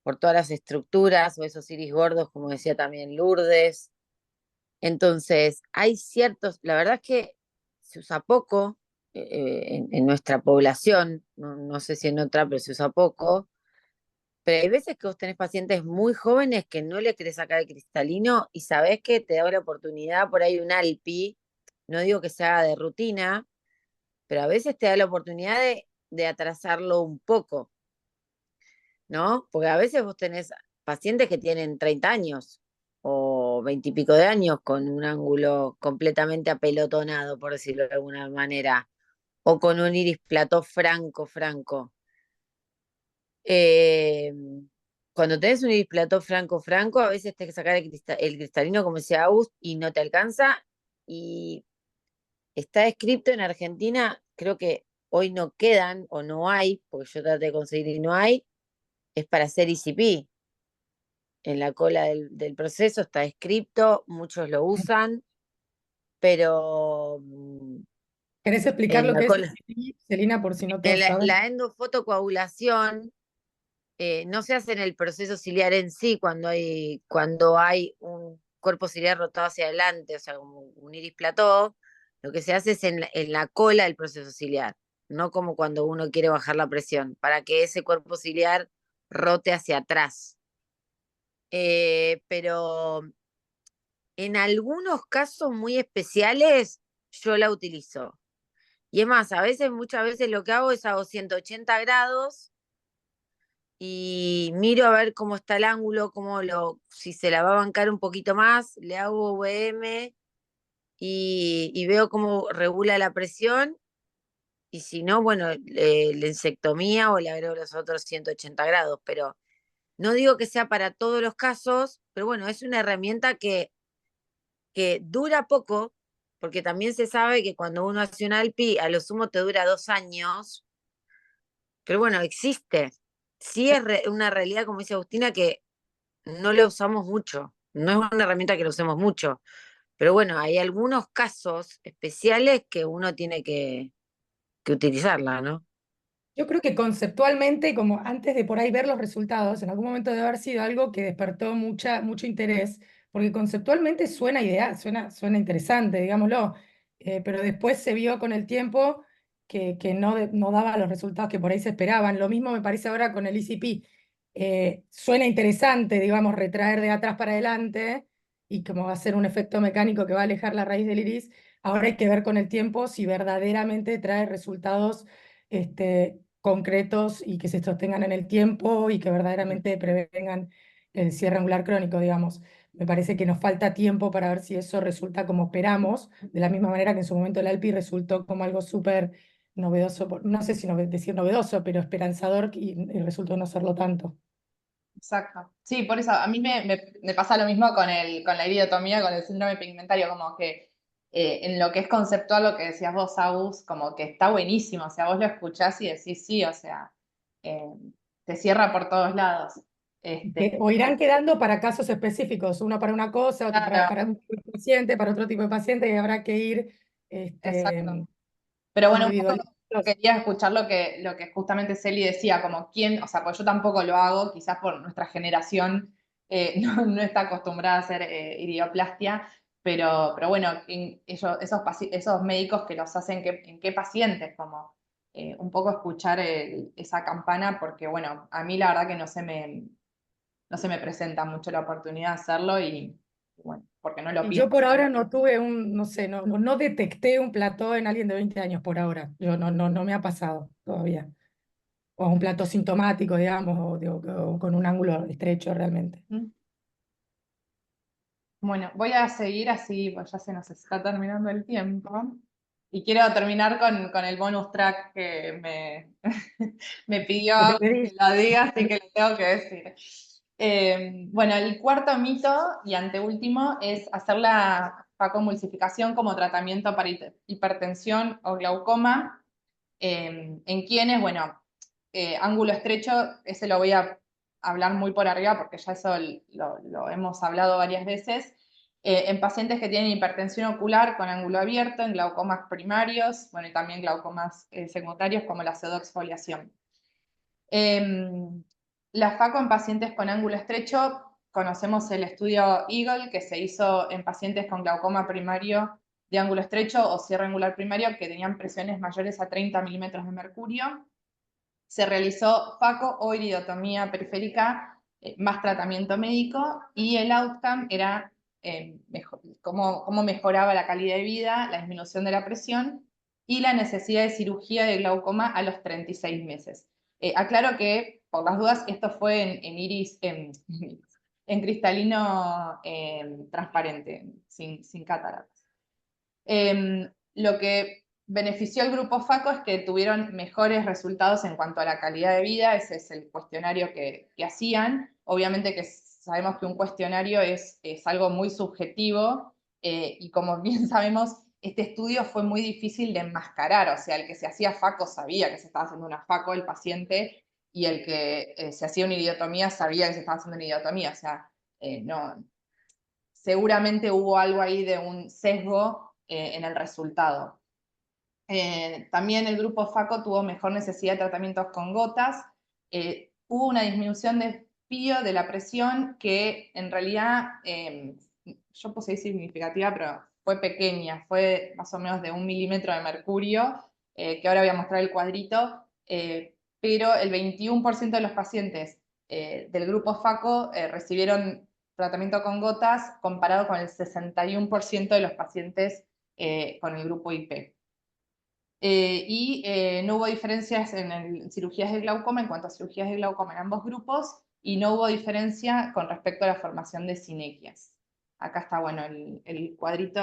por todas las estructuras o esos iris gordos, como decía también Lourdes. Entonces, hay ciertos, la verdad es que se usa poco en nuestra población, no sé si en otra, pero se usa poco. Pero hay veces que vos tenés pacientes muy jóvenes que no le querés sacar el cristalino y sabés que te da la oportunidad por ahí un ALPI, no digo que se haga de rutina, pero a veces te da la oportunidad de atrasarlo un poco, ¿no? Porque a veces vos tenés pacientes que tienen 30 años o 20 y pico de años con un ángulo completamente apelotonado, por decirlo de alguna manera, o con un iris plató franco. Eh, Cuando tenés un iris plató franco, a veces tenés que sacar el cristalino, como decía August, y no te alcanza. Y está escrito en Argentina, creo que hoy no quedan o no hay, porque yo traté de conseguir y no hay, es para hacer ICP. En la cola del proceso está escrito, muchos lo usan, pero ¿Querés explicar en lo la que es cola, Celina, por si no en todos saben? la endofotocoagulación no se hace en el proceso ciliar en sí cuando hay un cuerpo ciliar rotado hacia adelante, o sea, como un iris plató, lo que se hace es en la cola del proceso ciliar, no como cuando uno quiere bajar la presión, para que ese cuerpo ciliar rote hacia atrás. Pero en algunos casos muy especiales yo la utilizo. Y es más, muchas veces lo que hago es hago 180 grados y miro a ver cómo está el ángulo, si se la va a bancar un poquito más, le hago VM y veo cómo regula la presión. Y si no, bueno, lensectomía o le agrego los otros 180 grados. Pero no digo que sea para todos los casos, pero bueno, es una herramienta que dura poco, porque también se sabe que cuando uno hace un ALPI, a lo sumo te dura 2 años, pero bueno, existe. Sí es una realidad, como dice Agustina, que no lo usamos mucho, no es una herramienta que lo usemos mucho, pero bueno, hay algunos casos especiales que uno tiene que utilizarla, ¿no? Yo creo que conceptualmente, como antes de por ahí ver los resultados, en algún momento debe haber sido algo que despertó mucho interés, porque conceptualmente suena ideal, suena interesante, digámoslo, pero después se vio con el tiempo que no daba los resultados que por ahí se esperaban. Lo mismo me parece ahora con el ICP. Suena interesante, digamos, retraer de atrás para adelante y como va a ser un efecto mecánico que va a alejar la raíz del iris, ahora hay que ver con el tiempo si verdaderamente trae resultados concretos y que se sostengan en el tiempo y que verdaderamente prevengan el cierre angular crónico, digamos. Me parece que nos falta tiempo para ver si eso resulta como esperamos, de la misma manera que en su momento el ALPI resultó como algo súper novedoso, no sé si decir novedoso, pero esperanzador y resultó no serlo tanto. Exacto. Sí, por eso a mí me pasa lo mismo con la iridotomía, con el síndrome pigmentario, como que en lo que es conceptual, lo que decías vos, Agus, como que está buenísimo, o sea, vos lo escuchás y decís sí, o sea, eh, te cierra por todos lados. O irán quedando para casos específicos, uno para una cosa, otro Claro, para un tipo de paciente, para otro tipo de paciente, y habrá que ir exacto. Pero bueno, un poco individualizando. quería escuchar lo que justamente Celi decía, como quién, o sea, pues yo tampoco lo hago, quizás por nuestra generación no está acostumbrada a hacer irioplastia, pero bueno, esos médicos que los hacen, ¿en qué pacientes? Como un poco escuchar esa campana, porque bueno, a mí la verdad que no se me presenta mucho la oportunidad de hacerlo y bueno, porque no lo Y pienso. yo por ahora no tuve no sé, no detecté un plató en alguien de 20 años por ahora. Yo no me ha pasado todavía. O un plató sintomático, digamos, o con un ángulo estrecho realmente. ¿Mm? Bueno, voy a seguir así, pues ya se nos está terminando el tiempo. Y quiero terminar con el bonus track que me pidió ¿Qué te que pedís? lo diga, así que lo tengo que decir. Bueno, el cuarto mito y anteúltimo es hacer la facomulsificación como tratamiento para hipertensión o glaucoma. En quienes, bueno, ángulo estrecho, ese lo voy a hablar muy por arriba porque ya eso lo hemos hablado varias veces. En pacientes que tienen hipertensión ocular con ángulo abierto, en glaucomas primarios, bueno, y también glaucomas secundarios como la pseudoexfoliación. La FACO en pacientes con ángulo estrecho, conocemos el estudio Eagle que se hizo en pacientes con glaucoma primario de ángulo estrecho o cierre angular primario que tenían presiones mayores a 30 milímetros de mercurio. Se realizó FACO o iridotomía periférica más tratamiento médico y el outcome era cómo mejoraba la calidad de vida, la disminución de la presión y la necesidad de cirugía de glaucoma a los 36 meses. Aclaro que, por las dudas, esto fue en iris, en cristalino transparente, sin cataratas. Lo que benefició al grupo FACO es que tuvieron mejores resultados en cuanto a la calidad de vida, ese es el cuestionario que hacían. Obviamente que sabemos que un cuestionario es algo muy subjetivo y como bien sabemos, este estudio fue muy difícil de enmascarar, o sea, el que se hacía FACO sabía que se estaba haciendo una FACO el paciente y el que se hacía una idiotomía sabía que se estaba haciendo una idiotomía, o sea, no, seguramente hubo algo ahí de un sesgo en el resultado. También el grupo FACO tuvo mejor necesidad de tratamientos con gotas. Hubo una disminución de PIO de la presión que en realidad, yo puse significativa, pero fue pequeña, fue más o menos de 1 milímetro de mercurio, que ahora voy a mostrar el cuadrito, pero el 21% de los pacientes del grupo FACO recibieron tratamiento con gotas comparado con el 61% de los pacientes con el grupo IP. No hubo diferencias en cirugías de glaucoma en cuanto a cirugías de glaucoma en ambos grupos y no hubo diferencia con respecto a la formación de sinequias. Acá está, bueno, el cuadrito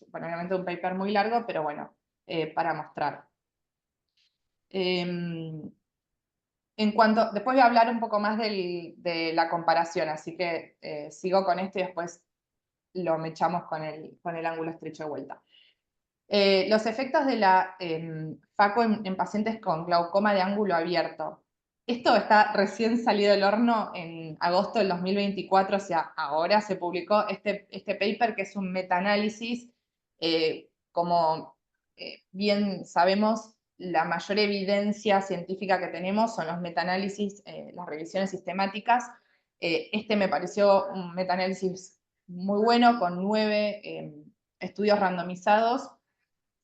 bueno, obviamente un paper muy largo, pero bueno, para mostrar. Después voy a hablar un poco más de la comparación, así que sigo con esto y después lo mechamos con el ángulo estrecho de vuelta. Los efectos de la FACO en pacientes con glaucoma de ángulo abierto. Esto está recién salido del horno en agosto del 2024, o sea, ahora se publicó este paper que es un metaanálisis. Como bien sabemos, la mayor evidencia científica que tenemos son los metaanálisis, las revisiones sistemáticas. Este me pareció un metaanálisis muy bueno con 9 estudios randomizados.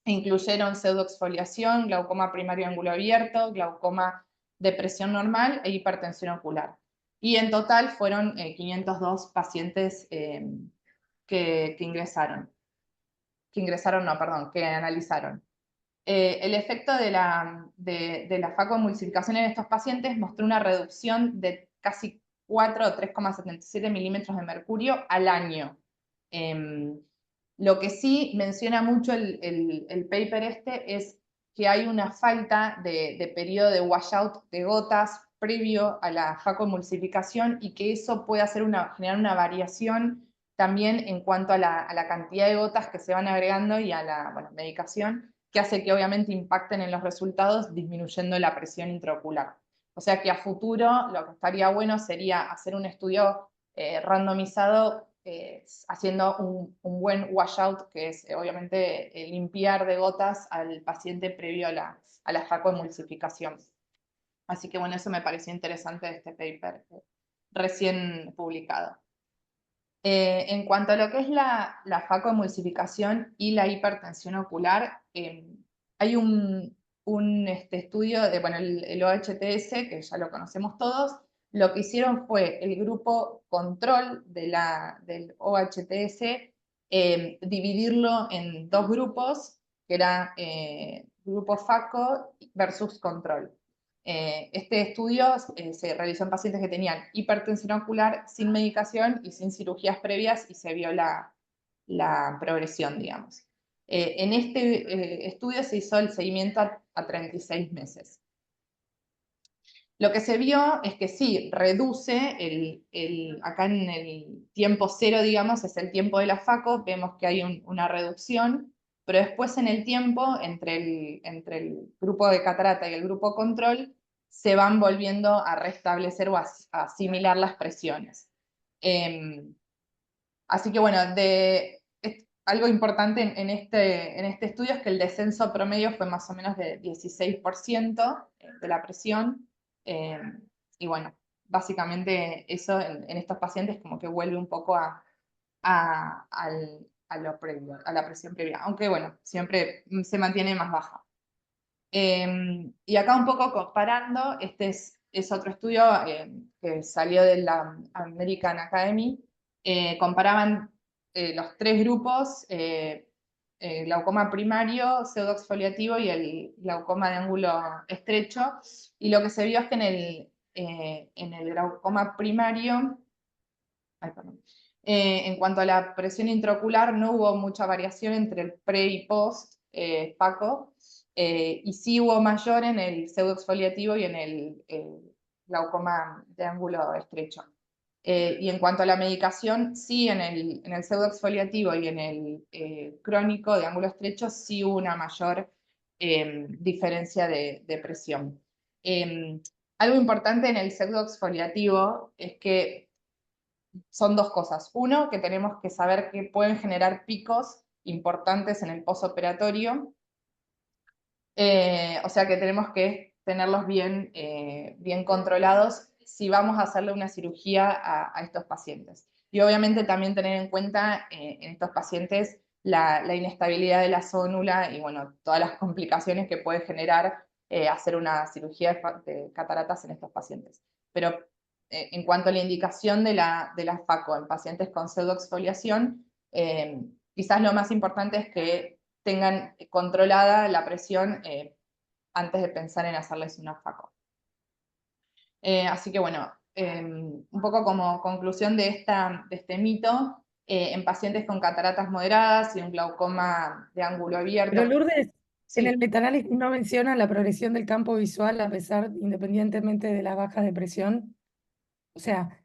Incluyeron pseudoexfoliación, glaucoma primario ángulo abierto, glaucoma de presión normal e hipertensión ocular. Y en total fueron 502 pacientes que analizaron. El efecto de la facoemulsificación en estos pacientes mostró una reducción de casi 4 o 3,77 milímetros de mercurio al año. Lo que sí menciona mucho el paper este es que hay una falta de periodo de washout de gotas previo a la facoemulsificación y que eso puede generar una variación también en cuanto a la cantidad de gotas que se van agregando y a la medicación, que hace que obviamente impacten en los resultados disminuyendo la presión intraocular. O sea que a futuro lo que estaría bueno sería hacer un estudio randomizado haciendo un buen washout, que es obviamente limpiar de gotas al paciente previo a la facoemulsificación. Así que bueno, eso me pareció interesante de este paper recién publicado. En cuanto a lo que es la facoemulsificación y la hipertensión ocular, hay un estudio de, bueno, el OHTS, que ya lo conocemos todos. Lo que hicieron fue el grupo control del OHTS, dividirlo en dos grupos, que era grupo FACO versus control. Este estudio se realizó en pacientes que tenían hipertensión ocular sin medicación y sin cirugías previas y se vio la progresión, digamos. En este estudio se hizo el seguimiento a 36 meses. Lo que se vio es que sí, reduce, acá en el tiempo cero, digamos, es el tiempo de la FACO, vemos que hay una reducción, pero después en el tiempo, entre el grupo de catarata y el grupo control, se van volviendo a restablecer o a asimilar las presiones. Así que bueno, algo importante en este estudio es que el descenso promedio fue más o menos de 16% de la presión. Y bueno, básicamente eso en estos pacientes como que vuelve un poco a lo previo, a la presión previa, aunque bueno, siempre se mantiene más baja. Y acá un poco comparando, este es otro estudio que salió de la American Academy, comparaban los tres grupos, glaucoma primario, pseudoexfoliativo y el glaucoma de ángulo estrecho, y lo que se vio es que en el glaucoma primario, en cuanto a la presión intraocular, no hubo mucha variación entre el pre y post FACO, y sí hubo mayor en el pseudoexfoliativo y en el glaucoma de ángulo estrecho. Y en cuanto a la medicación, sí en el pseudoexfoliativo y en el crónico de ángulo estrecho, sí hubo una mayor diferencia de presión. Algo importante en el pseudoexfoliativo es que son dos cosas. Uno, que tenemos que saber que pueden generar picos importantes en el posoperatorio. O sea que tenemos que tenerlos bien controlados si vamos a hacerle una cirugía a estos pacientes. Y obviamente también tener en cuenta en estos pacientes la inestabilidad de la zónula y bueno, todas las complicaciones que puede generar hacer una cirugía de cataratas en estos pacientes. Pero en cuanto a la indicación de la FACO en pacientes con pseudoexfoliación, quizás lo más importante es que tengan controlada la presión antes de pensar en hacerles una FACO. Así que bueno, un poco como conclusión de este mito, en pacientes con cataratas moderadas y un glaucoma de ángulo abierto. Pero Lourdes, en el Sí, metaanálisis no mencionan la progresión del campo visual a pesar, independientemente de la baja de presión. O sea,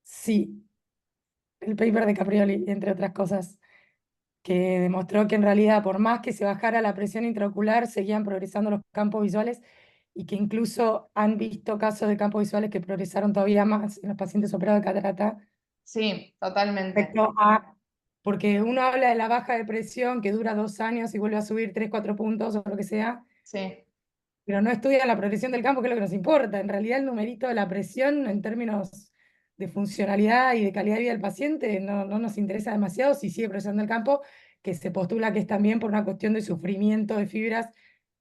sí, el paper de Caprioli, entre otras cosas, que demostró que en realidad por más que se bajara la presión intraocular, seguían progresando los campos visuales y que incluso han visto casos de campos visuales que progresaron todavía más en los pacientes operados de catarata. sí, totalmente. Respecto a, porque uno habla de la baja de presión que dura 2 años y vuelve a subir 3, 4 puntos o lo que sea, Sí, pero no estudia la progresión del campo, que es lo que nos importa. En realidad el numerito de la presión en términos de funcionalidad y de calidad de vida del paciente no nos interesa demasiado si sigue progresando el campo, que se postula que es también por una cuestión de sufrimiento de fibras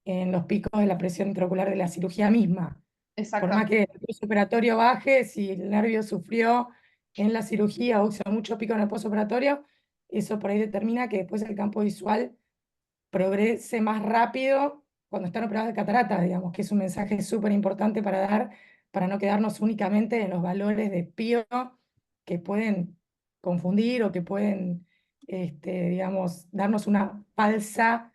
en los picos de la presión intraocular de la cirugía misma. Por más exactamente. que el postoperatorio baje, si el nervio sufrió en la cirugía o hizo mucho pico en el postoperatorio, eso por ahí determina que después el campo visual progrese más rápido cuando están operados de catarata, digamos, que es un mensaje súper importante para dar, para no quedarnos únicamente en los valores de PIO que pueden confundir o que pueden, digamos, darnos una falsa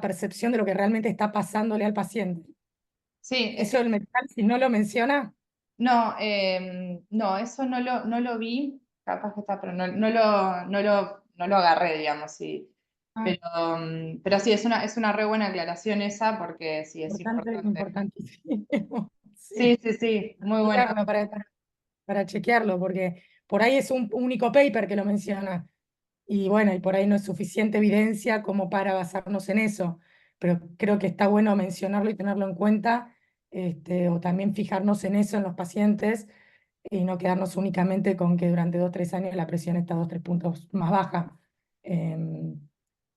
percepción de lo que realmente está pasándole al paciente. Sí, es Eso que del metal, si no lo menciona, no, no, eso no lo vi, capaz que está, pero no lo agarré, digamos, sí. ah, Pero sí, es una re buena aclaración esa, porque sí, es importante. importantísimo. Sí, Sí, sí, sí, muy bueno. chequearlo para chequearlo, porque por ahí es un único paper que lo menciona. Y bueno, y por ahí no es suficiente evidencia como para basarnos en eso, pero creo que está bueno mencionarlo y tenerlo en cuenta, o también fijarnos en eso en los pacientes y no quedarnos únicamente con que durante 2 o 3 años la presión está 2 o 3 puntos más baja. Em,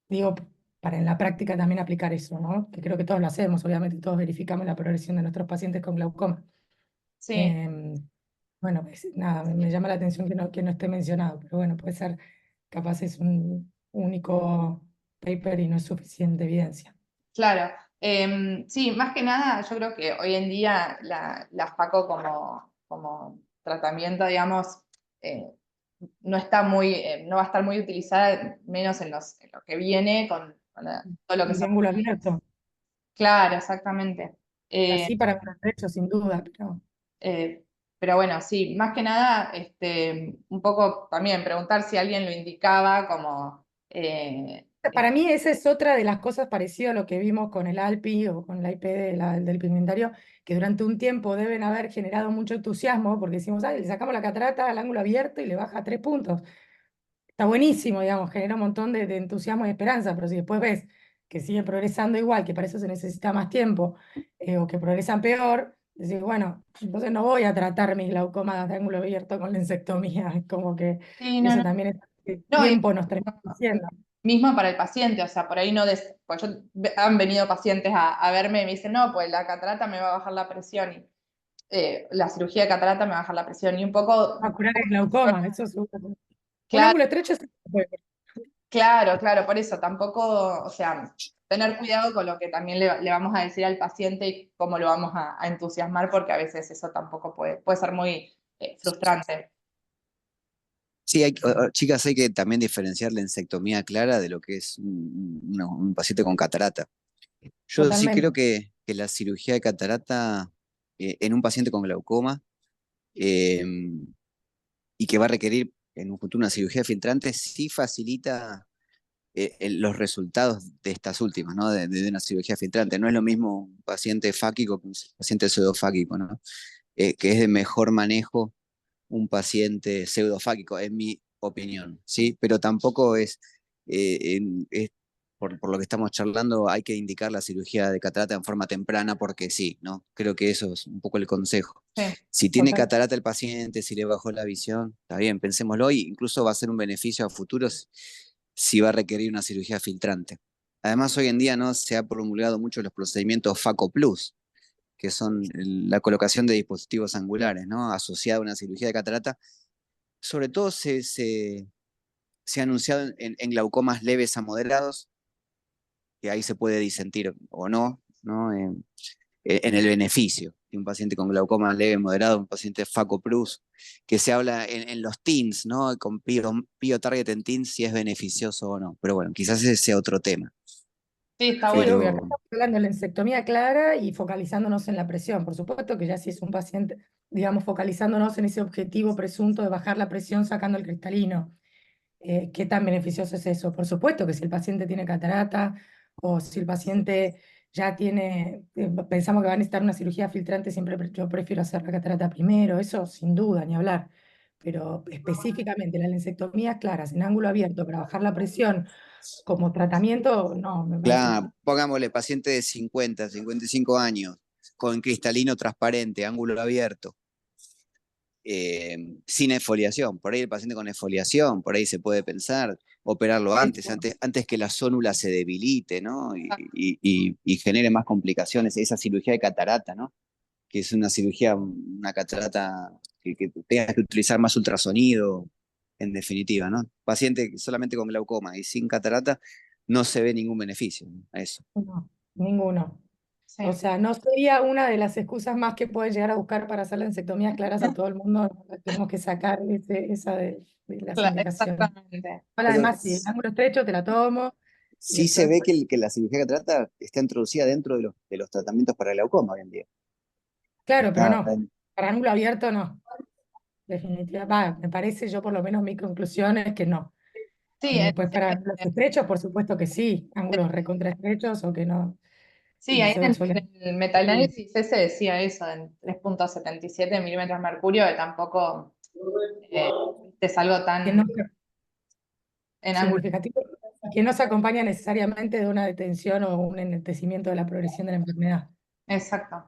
Digo, para en la práctica también aplicar eso, ¿no? Que creo que todos lo hacemos, obviamente todos verificamos la progresión de nuestros pacientes con glaucoma. Sí, Em, bueno, nada, me llama la atención que no esté mencionado, pero bueno, puede ser, capaz es un único paper y no es suficiente evidencia. claro. Sí, más que nada, yo creo que hoy en día la FACO como tratamiento, digamos, eh, no está no va a estar muy utilizada, menos en lo que viene todo lo que El son. triángulo abierto, Claro, exactamente. Eh, así para los derechos, sin duda, eh, pero bueno, sí, más que nada, un poco también preguntar si alguien lo indicaba como para mí esa es otra de las cosas parecidas a lo que vimos con el ALPI o con la IP del pigmentario, que durante un tiempo deben haber generado mucho entusiasmo, porque decimos, ay, le sacamos la catarata al ángulo abierto y le baja 3 puntos. Está buenísimo, digamos, genera un montón de entusiasmo y esperanza, pero si después ves que sigue progresando igual, que para eso se necesita más tiempo, o que progresan peor, decís, bueno, entonces no voy a tratar mis glaucomas de ángulo abierto con lensectomía, es como que sí, no, eso no, también es el no, y tiempo nos termina diciendo. mismo para el paciente, o sea, por ahí no, pues han venido pacientes a verme y me dicen, no, pues la catarata me va a bajar la presión, y la cirugía de catarata me va a bajar la presión, y un poco, A curar el glaucoma, eso es un claro, ángulo estrecho se puede. claro, claro, por eso tampoco, o sea, tener cuidado con lo que también le vamos a decir al paciente y cómo lo vamos a entusiasmar, porque a veces eso tampoco puede ser muy frustrante. Sí, chicas, hay que también diferenciar la ensectomía clara de lo que es un paciente con catarata. Yo sí creo Totalmente. que la cirugía de catarata en un paciente con glaucoma eh, y que va a requerir en un futuro una cirugía filtrante sí facilita los resultados de estas últimas, ¿no? De una cirugía filtrante. No es lo mismo un paciente fáquico que un paciente pseudofáquico, ¿no? Que es de mejor manejo un paciente pseudofáquico, en mi opinión, ¿sí? Pero tampoco es por lo que estamos charlando, hay que indicar la cirugía de catarata en forma temprana porque sí, ¿no? Creo que eso es un poco el consejo. Sí, Si tiene Total. catarata el paciente, si le bajó la visión, está bien, pensémoslo y incluso va a ser un beneficio a futuros si va a requerir una cirugía filtrante. Además, hoy en día no se ha promulgado mucho los procedimientos FACO Plus, que son la colocación de dispositivos angulares, ¿no? Asociada a una cirugía de catarata. Sobre todo se ha anunciado en glaucomas leves a moderados, que ahí se puede disentir o no, ¿no? En el beneficio de un paciente con glaucoma leve, moderado, un paciente FACO Plus, que se habla en los teens, ¿no? Con PIO target en teens, si es beneficioso o no. Pero bueno, quizás ese sea otro tema. sí, está Sí, bueno. obvio, acá Pero estamos hablando de la ensectomía clara y focalizándonos en la presión. Por supuesto que ya si es un paciente, digamos, focalizándonos en ese objetivo presunto de bajar la presión sacando el cristalino. ¿Qué tan beneficioso es eso? Por supuesto que si el paciente tiene catarata o si el paciente ya tiene, pensamos que va a necesitar una cirugía filtrante, siempre yo prefiero hacer la catarata primero, eso sin duda, ni hablar. Pero específicamente las lensectomías claras en ángulo abierto para bajar la presión como tratamiento, no, me parece. claro, pongámosle paciente de 50, 55 años, con cristalino transparente, ángulo abierto, sin exfoliación. Por ahí el paciente con exfoliación, por ahí se puede pensar operarlo Eso. antes que la zónula se debilite, ¿no? Y genere más complicaciones, esa cirugía de catarata, ¿no? Que es una cirugía, una catarata que tenga que utilizar más ultrasonido, en definitiva, ¿no? Paciente solamente con glaucoma y sin catarata no se ve ningún beneficio, ¿no? A eso. No, ninguno. Sí. O sea, no sería una de las excusas más que pueden llegar a buscar para hacer lancectomías claras a todo el mundo. Tenemos que sacar esa de las indicaciones. Exactamente. Además, si el ángulo estrecho te la tomo. Sí se ve que la cirugía de catarata está introducida dentro de los tratamientos para glaucoma hoy en día. Claro, pero Está- no. Para ángulo abierto no. Definitivamente. Me parece, yo por lo menos mi conclusión es que no. Sí, Después para ángulos estrechos, por supuesto que sí. Ángulos recontra estrechos o que no. sí, no ahí se en suelen. el metaanálisis ese decía eso, en 3.77 milímetros de mercurio, que tampoco es algo tan Que no, en ángulo. significativo, que no se acompaña necesariamente de una detención o un enlentecimiento de la progresión de la enfermedad. Exacto.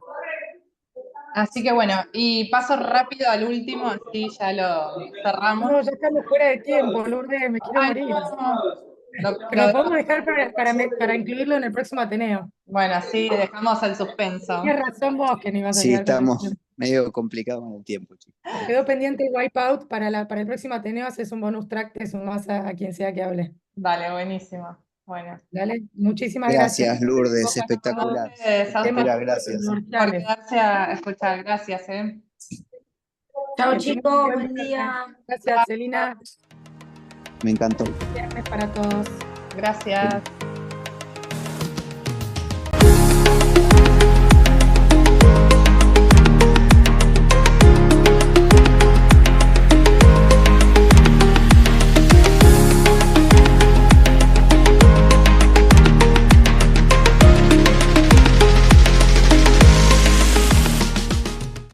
Así que bueno, y paso rápido al último, así ya lo cerramos. No, ya estamos fuera de tiempo, Lourdes, me quiero Ay, morir. no. Pero lo podemos dejar para incluirlo en el próximo Ateneo. Bueno, sí, dejamos el suspenso. Tienes razón vos que no ibas a Sí, llegar con el estamos tiempo. medio complicados con el tiempo, chicos. Nos quedó pendiente el wipeout para el próximo Ateneo, haces un bonus track, te sumás a quien sea que hable. Dale, buenísimo. Bueno. Dale, muchísimas gracias. Gracias, Lourdes, Bueno, espectacular. ustedes, a Temas Espera, gracias. por primordiales. quedarse a escuchar. Gracias, Chao Que tengan un chicos, buen buen viernes. día. Gracias, Celina. Me encantó. Viernes para todos. Gracias.